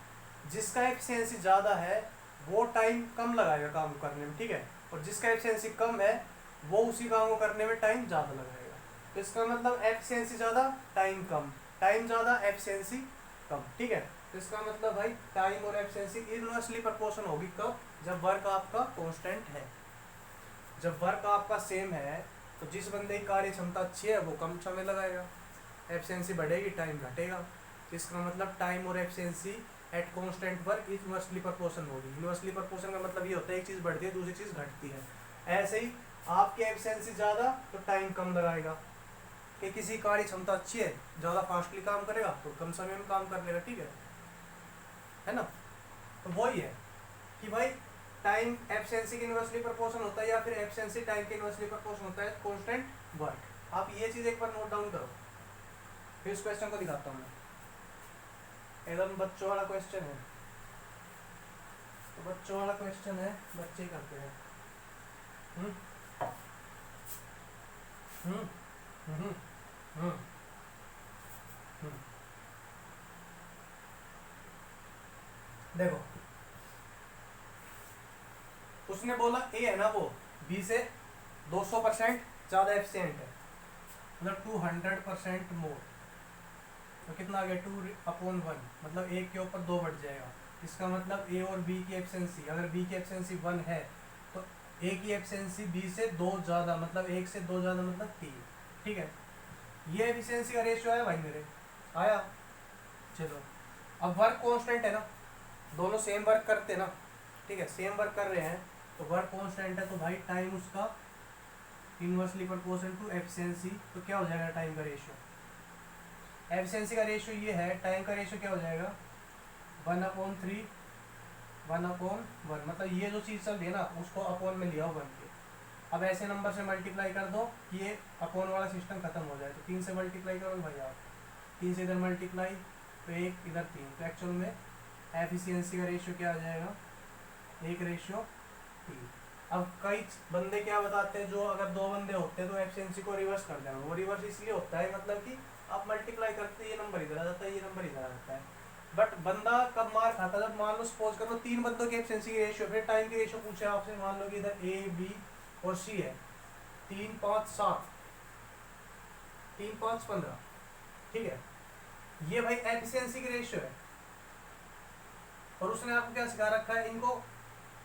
जिसका एफिशिएंसी ज़्यादा है वो टाइम कम लगाएगा काम को करने में, ठीक है, और जिसका एफिशिएंसी कम है वो उसी काम को करने में टाइम ज़्यादा लगाएगा। तो इसका मतलब एफिशिएंसी ज़्यादा टाइम कम, टाइम ज़्यादा एफिशिएंसी कम, ठीक है। तो इसका मतलब भाई टाइम और एफिशिएंसी इनवर्सली प्रोपोर्शन होगी कब? जब वर्क आपका कांस्टेंट है। जब वर्क आपका सेम है तो जिस बंदे की कार्य क्षमता अच्छी है वो कम समय लगाएगा, एफिशिएंसी बढ़ेगी, टाइम घटेगा। तो इसका मतलब टाइम और efficiency at constant work inversely proportion होगी। इनवर्सली प्रोपोर्शन का मतलब ये होता है एक चीज़ बढ़ती है दूसरी चीज़ घटती है। ऐसे ही आपकी एफिशिएंसी ज़्यादा तो टाइम कम लगाएगा, कि किसी कार्य क्षमता अच्छी है ज़्यादा फास्टली काम करेगा तो कम समय में काम कर लेगा, ठीक है ना। तो वही है कि भाई टाइम एफिशिएंसी के इनवर्सली प्रोपोर्शन होता है या फिर एफिशिएंसी टाइम के इनवर्सली प्रोपोर्शन होता है कांस्टेंट वर्क। आप ये चीज़ एक बार नोट डाउन करो। फिर इस क्वेश्चन को दिखाता हूँ मैं, एकदम बच्चों वाला क्वेश्चन है। तो बच्चों वाला क्वेश्चन है, बच्चे ही करते हैं। हम्म हम्म हम्म हम्म हम्म। देखो उसने बोला ए है ना वो बी से 200% ज़्यादा एफिशिएंट है, मतलब 200% मोर। तो कितना आ गया 2/1, मतलब एक के ऊपर 2 बढ़ जाएगा। इसका मतलब ए और बी की एफिशिएंसी, अगर बी की एफिशिएंसी 1 है तो ए की एफिशिएंसी बी से 2 ज़्यादा, मतलब 1 से 2 ज़्यादा मतलब 3, ठीक है। ये एफिशिएंसी का रेशियो आया भाई मेरे, आया। चलो अब वर्क कांस्टेंट है ना, दोनों सेम वर्क करते ना, ठीक है, सेम वर्क कर रहे हैं तो वर्क कांस्टेंट है तो भाई टाइम उसका इनवर्सली प्रोपोर्शनल टू एफिशिएंसी। तो क्या हो जाएगा टाइम का रेशियो? एफिशिएंसी का रेशियो ये है, टाइम का रेशियो क्या हो जाएगा 1/3 1/1, मतलब ये जो चीज़ चल रही है ना उसको अपॉन में लिया हो 1 के। अब ऐसे नंबर से मल्टीप्लाई कर दो कि ये अपॉन वाला सिस्टम खत्म हो जाए। तो 3 से मल्टीप्लाई करो भाई आप, 3 से इधर मल्टीप्लाई तो 1 इधर 3, तो एक्चुअल में एफिशिएंसी का रेशियो क्या आ जाएगा 1/3। अब कई बंदे क्या बताते हैं, जो अगर 2 बंदे होते हैं तो एफिशिएंसी को रिवर्स कर देना। वो रिवर्स इसलिए होता है मतलब कि आप मल्टीप्लाई करते ये नंबर इधर आ जाता है, ये नंबर इधर आ जाता है। बट बंदा कब मार खाता है, जब मान लो सपोज करो 3 बंदों की एफिशिएंसी की रेशियो, फिर टाइम की रेशियो पूछे आपसे, मान लो कि इधर ए बी और सी है, 3 5 7, 3 5 15, ठीक है, ये भाई एफिशिएंसी की रेशियो है। और उसने आपको क्या सिखा रखा है, इनको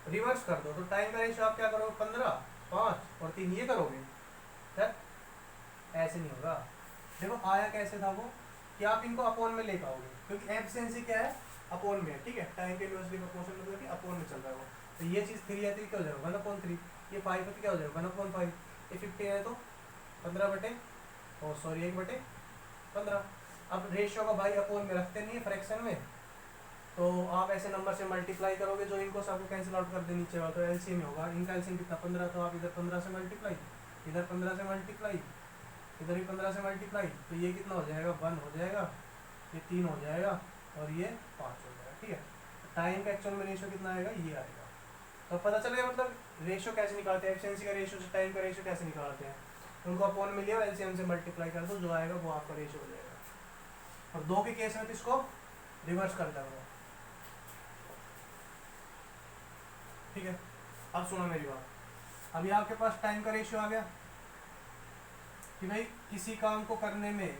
रिवर्स कर दो। तो टाइम का रेशियो आप क्या करोगे 15 5 और 3 ये करोगे, है ऐसे नहीं होगा। देखो आया कैसे था वो कि आप इनको अपॉन में ले पाओगे, क्योंकि एफिशिएंसी क्या है अपॉन में है, ठीक है, टाइम के इनवर्सली प्रोपोर्शनल मतलब कि अपॉन में चल रहा है वो। तो ये चीज़ 3 है तो क्या हो जाएगा 1/3, ये 5 है तो क्या हो जाएगा 1/5, ये 15 है तो 1/15। अब रेशियो का भाई अपॉन में रखते नहीं है फ्रैक्शन में, तो आप ऐसे नंबर से मल्टीप्लाई करोगे जो इनको सबको कैंसिल आउट कर दे नीचे वाला, तो एलसीएम होगा। इनका एलसीएम कितना 15, तो आप इधर 15 से मल्टीप्लाई, इधर 15 से मल्टीप्लाई, इधर भी 15 से मल्टीप्लाई, तो ये कितना हो जाएगा 1 हो जाएगा, ये 3 हो जाएगा और ये 5 हो जाएगा, ठीक है। टाइम का एक्चुअल में रेशियो कितना आएगा ये आएगा। तो पता चलेगा मतलब रेशियो कैसे निकालते हैं, एफिशिएंसी का रेशियो से टाइम का रेशियो कैसे निकालते हैं। उनको अपॉन में लिया, एलसीएम से मल्टीप्लाई कर दो, जो आएगा वो आपका रेशियो हो जाएगा। और 2 के केस में तो इसको रिवर्स कर देंगे, ठीक है। अब सुनो मेरी बात, अभी आपके पास टाइम का रेशियो आ गया कि भाई किसी काम को करने में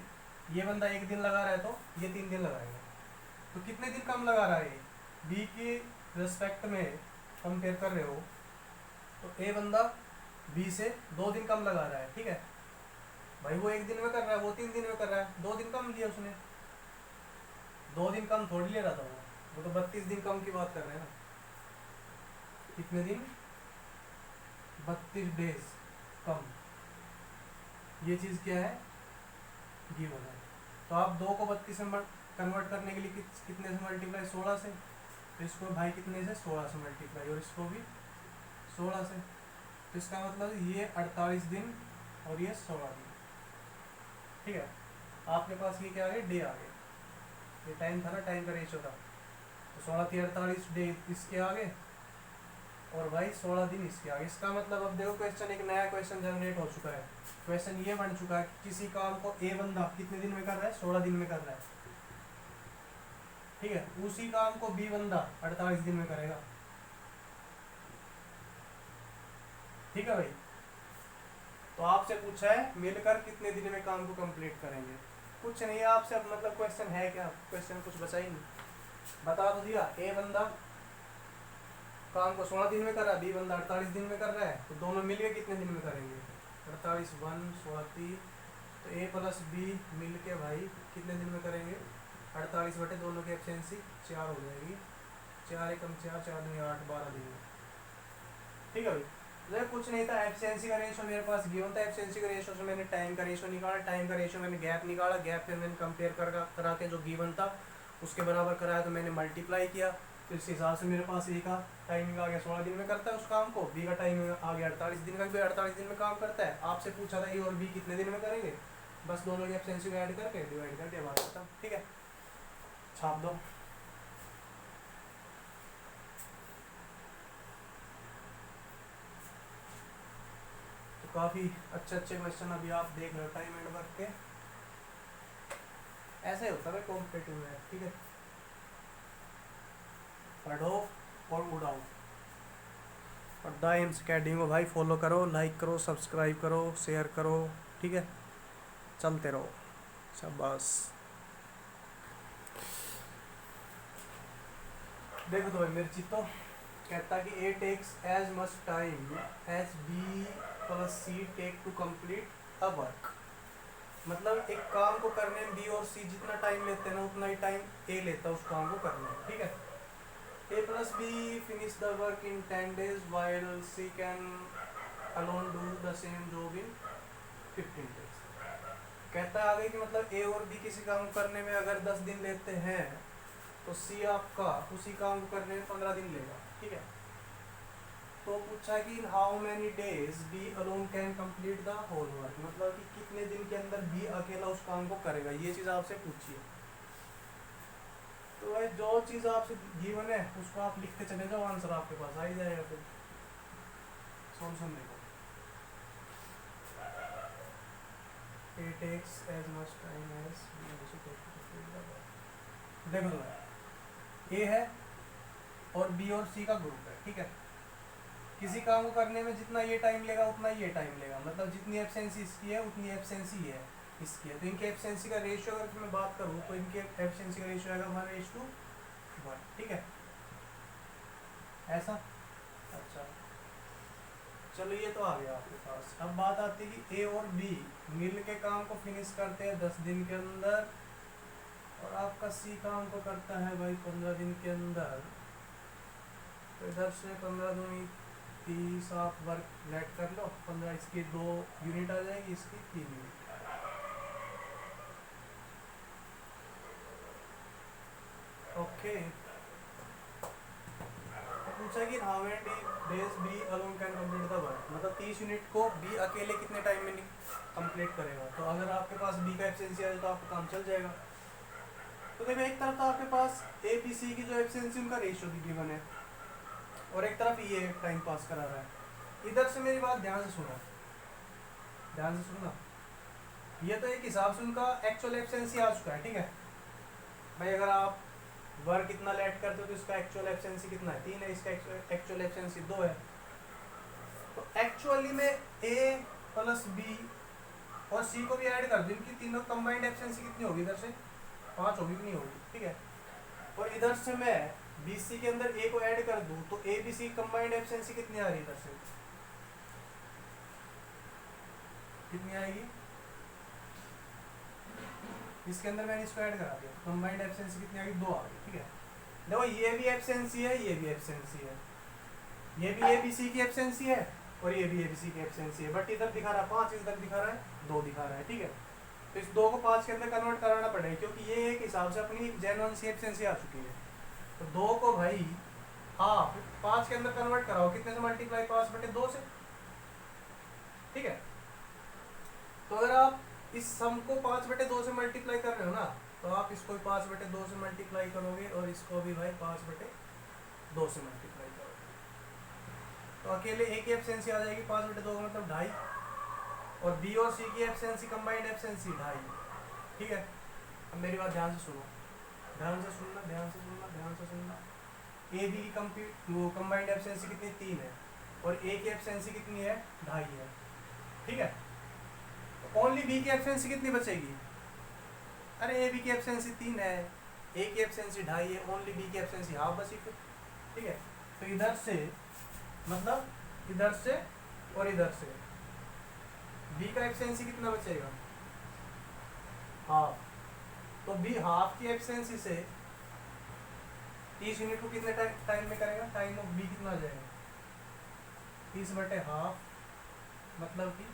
ये बंदा 1 दिन लगा रहा है तो ये 3 दिन लगाएगा, तो कितने दिन कम लगा रहा है ये बी के रिस्पेक्ट में कंपेयर कर रहे हो, तो ए बंदा बी से 2 दिन कम लगा रहा है, ठीक है भाई। वो 1 दिन में कर रहा है, वो 3 दिन में कर रहा है, 2 दिन कम लिया उसने, 2 दिन कम थोड़ी ले रहा था वो, वो तो 32 दिन कम की बात कर रहे हैं ना। कितने दिन? 32 डेज कम। ये चीज़ क्या है? गिवन है। तो आप 2 को 32 में कन्वर्ट करने के लिए कितने से मल्टीप्लाई? 16 से। तो इसको भाई कितने से? 16 से मल्टीप्लाई, और इसको भी 16 से। तो इसका मतलब ये 48 दिन और ये 16 दिन। ठीक है, आपके पास ये क्या आ गया? डे आ गए। ये टाइम था ना, टाइम का रेशियो था। तो 16 थी 48 डे इसके आगे, और भाई 16 दिन इसके आगे। इसका मतलब अब देखो क्वेश्चन, एक नया क्वेश्चन जनरेट हो चुका है। क्वेश्चन ये बन चुका है कि किसी काम को ए बंदा कितने दिन में कर रहा है? 16 दिन में कर रहा है। ठीक है, उसी काम को बी बंदा 48 दिन में करेगा। ठीक है भाई, तो आपसे पूछा है मिलकर कितने दिन में काम को कंप्लीट करेंगे। कुछ नहीं है आपसे, अब मतलब क्वेश्चन है क्या? क्वेश्चन कुछ बचा ही नहीं। बता तो दिया, ए बंदा काम को 16 दिन में कर रहा है, बी बंदा 48 दिन में कर रहा है, तो दोनों मिलके कितने दिन में करेंगे? 48 1 16। तो ए प्लस बी मिल के भाई कितने दिन में करेंगे? 48 बटे दोनों की एफिशिएंसी 4 हो जाएगी। 4 एकम 4, 4 दूनी 8, 12 दिन में। ठीक है भाई, तो कुछ नहीं था, एफिशिएंसी का रेशियो मेरे पास गिवन था। एफिशिएंसी का रेशियो से मैंने टाइम का रेशियो निकाला, टाइम का रेशियो मैंने गैप निकाला, गैप फिर मैंने कंपेयर करा के जो गिवन था उसके बराबर कराया, तो मैंने मल्टीप्लाई किया। तो इस हिसाब से मेरे पास ए का टाइमिंग आ गया 16 दिन में करता है उस काम को, बी का टाइमिंग आ गया 48 दिन का, भी 48 दिन में काम करता है। आपसे पूछा था ए और बी कितने दिन में करेंगे, बस दोनों की एफिशिएंसी को ऐड करके डिवाइड करके बात खत्म। ठीक है, छाप दो। तो काफ़ी अच्छे अच्छे क्वेश्चन अभी आप देख रहे हो टाइम एंड वर्क के। ऐसे ही होता है कॉम्पिटेटिव में। ठीक है, पढ़ो और उड़ाओ। और द एम्स अकेडमी को भाई फॉलो करो, लाइक करो, सब्सक्राइब करो, शेयर करो। ठीक है, चलते रहो। शाबाश। देखो तो भाई मिर्ची तो कहता कि A takes as much time as B plus C take to complete a work. मतलब एक काम को करने में बी और सी जितना टाइम लेते हैं ना, उतना ही टाइम ए लेता है उस काम को करने में। ठीक है, A plus B finish the work in 10 days while C can alone do the same job in 15 days। कहता है आगे कि मतलब A और B किसी काम को करने में अगर 10 दिन लेते हैं तो C आपका उसी काम को करने में 15 दिन लेगा। ठीक है, तो पूछा कि in how many days B alone can complete the whole work, मतलब कि कितने दिन के अंदर B अकेला उस काम को करेगा, ये चीज़ आपसे पूछी है। तो भाई जो चीज़ आपसे गिवन है उसको आप लिखते चले जाओ, आंसर आपके पास आ ही जाएगा। फिर सॉल्यूशन देखो, it takes as much time as B also take to complete the work। देखो तो A है और B और C का ग्रुप है। ठीक है, किसी काम को करने में जितना ये टाइम लेगा उतना ये टाइम लेगा, मतलब जितनी एफिशिएंसी इसकी है उतनी एफिशिएंसी है इसकी है। तो इनके एफिशिएंसी का रेशियो अगर मैं बात करूँ तो इनके एफिशिएंसी का रेशियो आएगा 1:1। ठीक है, ऐसा। अच्छा चलो, ये तो आ गया आपके पास। अब बात आती है कि ए और बी मिल के काम को फिनिश करते हैं 10 दिन के अंदर, और आपका सी काम को करता है भाई 15 दिन के अंदर। तो इधर से 15 दूनी 30, आप वर्क लेट कर लो, 15 इसकी 2 यूनिट आ जाएगी, इसकी 3 यूनिट। ओके, पूछा कि how many days B alone can complete the work, मतलब 30 यूनिट को बी अकेले कितने टाइम में कंप्लीट करेगा। तो अगर आपके पास बी का एफिशिएंसी आ जाए तो आपका काम चल जाएगा। तो देखो, एक तरफ तो आपके पास ए बी सी की जो एफिशिएंसी उनका रेशियो भी गिवन है, और एक तरफ ये टाइम पास करा रहा है। इधर से मेरी बात ध्यान से सुनो, ध्यान से सुनना। ये तो एक हिसाब से उनका एक्चुअल एफिशिएंसी आ चुका है। ठीक है भाई, अगर आप वर्क कितना लेट करते हो तो इसका एक्चुअल एफिशिएंसी कितना है? 3 है, इसका एक्चुअल एफिशिएंसी 2 है। तो एक्चुअली में ए प्लस बी और सी को भी ऐड कर दो, इनकी तीनों कंबाइंड एफिशिएंसी कितनी होगी? इधर से 5 होगी कि नहीं होगी? ठीक है, और इधर से मैं बी सी के अंदर ए को ऐड कर दूं तो A B C combined efficiency कितनी आ रही है? इधर से कितनी आएगी? इसके अंदर मैंने इसको ऐड करा दिया, कंबाइंड एफिशिएंसी कितनी आ गई? 2 आ गई। ठीक है, देखो ये भी एफिशिएंसी है, ये भी एफिशिएंसी है, ये भी एबीसी की एफिशिएंसी है और ये भी एबीसी की एफिशिएंसी है, बट इधर दिखा रहा है 5, इधर दिखा रहा है 2 दिखा रहा है, ठीक है। तो इस 2 को 5 के अंदर कन्वर्ट कराना पड़ेगा, क्योंकि ये एक हिसाब से अपनी जेन्युइन सी एफिशिएंसी आ चुकी है। तो 2 को भाई आप 5 के अंदर कन्वर्ट कराओ, कितने से मल्टीप्लाई, 5/2 से, ठीक है। तो अगर आप इस सम को 5/2 से मल्टीप्लाई कर रहे हो ना, तो आप इसको भी 5/2 से मल्टीप्लाई करोगे और इसको भी भाई 5/2 से मल्टीप्लाई करोगे, तो अकेले ए की एफिशिएंसी आ जाएगी 5/2 का मतलब 2.5, और बी और सी की एफिशिएंसी कंबाइंड एफिशिएंसी 2.5, ठीक है। अब मेरी बात ध्यान से सुनो, ध्यान से सुनना, ध्यान से सुनना, ध्यान से सुनना। ए बी की कंबाइंड एफिशिएंसी कितनी, 3 है, और ए की एफिशिएंसी कितनी है, 2.5 है, ठीक है। तो ओनली बी की एफिशिएंसी कितनी बचेगी, अरे ए बी की एफिशिएंसी 3 है, ए की एफिशिएंसी 2.5 है, ओनली बी की एफिशिएंसी हाफ बची फिर, ठीक है। तो इधर से मतलब इधर से और इधर से बी का एफिशिएंसी कितना बचेगा, हाफ। तो बी हाफ की एफिशिएंसी से 30 यूनिट को कितने टाइम में करेगा, टाइम ऑफ बी कितना आ जाएगा, 30/2 मतलब कि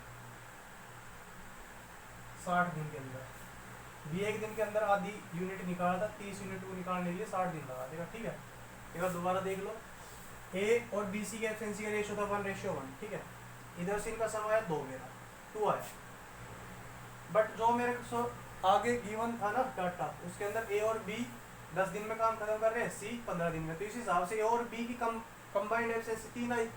60 दिन के अंदर। बी एक दिन के अंदर आधी यूनिट निकाला था, 30 यूनिट को निकालने के लिए 60 दिन लगा देगा, ठीक है। एक बार दोबारा देख लो, ए और बी सी की एफिशिएंसी का रेशियो था 1:1, ठीक है। इधर से इनका सम आया 2, मेरा 2 आया, बट जो मेरे को आगे गिवन था ना डाटा, उसके अंदर ए और बी 10 दिन में काम खत्म कर रहे हैं, सी 15 दिन में, तो इस हिसाब से ए और बी की कंबाइंड एफिशिएंसी 3 आई,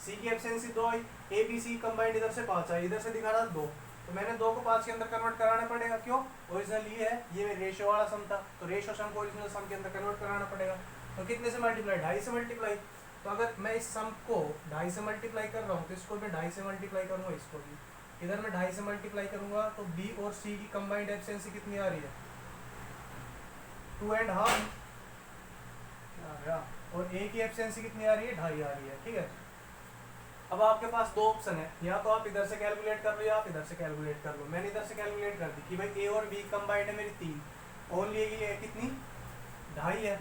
सी की efficiency 2 I, A B C combined इधर से 5 आई, इधर से दिखा रहा 2, तो मैंने 2 को 5 के अंदर कन्वर्ट कराना पड़ेगा, क्यों, ओरिजिनल ये है, ये रेशियो वाला सम था, तो रेशियो सम को ओरिजिनल सम के अंदर कन्वर्ट कराना पड़ेगा। तो कितने से मल्टीप्लाई, 2.5 से मल्टीप्लाई। तो अगर मैं इस सम को 2.5 से मल्टीप्लाई कर रहा हूँ, तो इसको मैं 2.5 से मल्टीप्लाई करूँगा, इसको भी इधर मैं 2.5 से मल्टीप्लाई करूँगा, तो बी और सी की कंबाइंड एफिशिएंसी कितनी आ रही है, 2.5, और ए की एफिशिएंसी कितनी आ रही है, 2.5 आ रही है, ठीक है। अब आपके पास 2 ऑप्शन है, या तो आप इधर से कैलकुलेट कर लो या आप इधर से कैलकुलेट कर लो। मैंने इधर से कैलकुलेट कर दी कि भाई ए और बी कंबाइंड है मेरी 3, ओनली ए की कितनी, 2.5 है,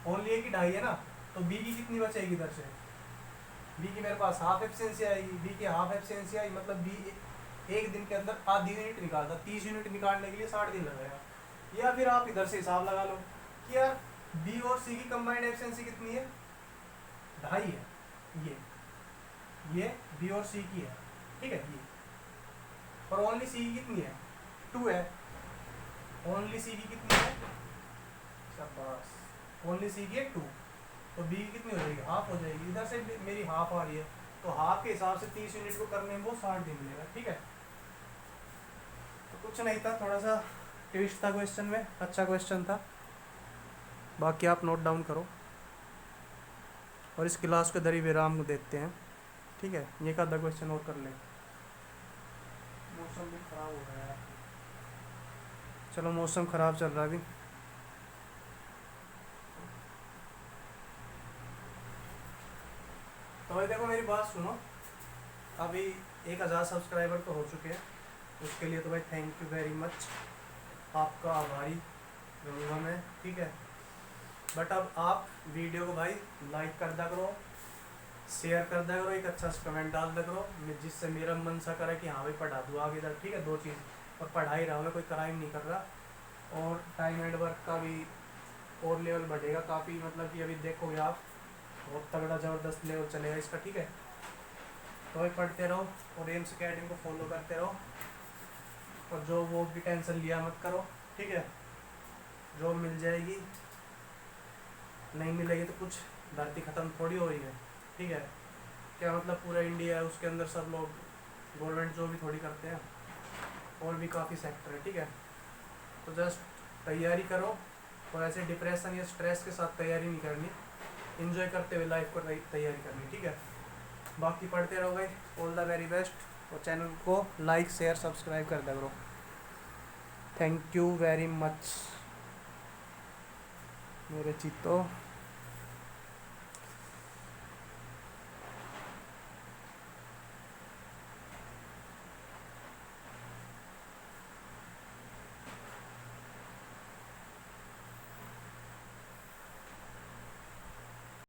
ओनली ए की 2.5 है ना, तो बी की कितनी बचेगी इधर से, बी की मेरे पास हाफ एफिशिएंसी आएगी, बी की हाफ एफिशिएंसी आई मतलब बी एक दिन के अंदर आधी यूनिट निकालता, 30 यूनिट निकालने के लिए 60 दिन लगेगा। या फिर आप इधर से हिसाब लगा लो कि यार बी और सी की कंबाइंड एफिशिएंसी कितनी है, 2.5 है, ये बी और सी की है, ठीक है, ये, और ओनली सी की कितनी है, 2 है, ओनली सी की कितनी है, शाबाश, ओनली सी की है 2, तो बी की कितनी हो जाएगी, हाफ हो जाएगी, इधर से मेरी हाफ आ रही है, तो हाफ के हिसाब से 30 यूनिट को करने में वो 60 दिन मिलेगा, ठीक है। तो कुछ नहीं था, थोड़ा सा ट्विस्ट था क्वेश्चन में, अच्छा क्वेश्चन था, बाकी आप नोट डाउन करो, और इस क्लास को दरी विराम को देते हैं, ठीक है। ये का आधा क्वेश्चन और कर लें, मौसम भी खराब हो रहा है, चलो मौसम खराब चल रहा है अभी, तो भाई देखो मेरी बात सुनो, अभी 1000 सब्सक्राइबर तो हो चुके हैं, उसके लिए तो भाई थैंक यू वेरी मच, आपका आभारी रहूँगा मैं, ठीक है। बट अब आप वीडियो को भाई लाइक कर दिया करो, शेयर कर दिया करो, एक अच्छा सा कमेंट डाल दिया करो, जिससे मेरा मन सा करे कि हाँ भाई पढ़ा दूँ आगे इधर, ठीक है। 2 चीज़, और पढ़ा ही रहा हूँ, कोई क्राइम नहीं कर रहा, और टाइम एंड वर्क का भी और लेवल बढ़ेगा काफ़ी, मतलब कि अभी देखोगे आप बहुत तगड़ा ज़बरदस्त लेवल चलेगा इसका, ठीक है। तो भाई पढ़ते रहो और एम्स अकेडमी को फॉलो करते रहो, और जो वो भी टेंशन लिया मत करो, ठीक है। जॉब मिल जाएगी, नहीं मिलेगी तो कुछ धरती ख़त्म थोड़ी हो रही है, ठीक है। क्या मतलब पूरा इंडिया है, उसके अंदर सब लोग गवर्नमेंट जॉब भी थोड़ी करते हैं, और भी काफ़ी सेक्टर है, ठीक है। तो जस्ट तैयारी करो, और ऐसे डिप्रेशन या स्ट्रेस के साथ तैयारी नहीं करनी, एंजॉय करते हुए लाइफ को तैयारी करनी, ठीक है। बाकी पढ़ते रहो भाई, ऑल द वेरी बेस्ट, और चैनल को लाइक शेयर सब्सक्राइब कर दिया करो, थैंक यू वेरी मच मेरे चीतो।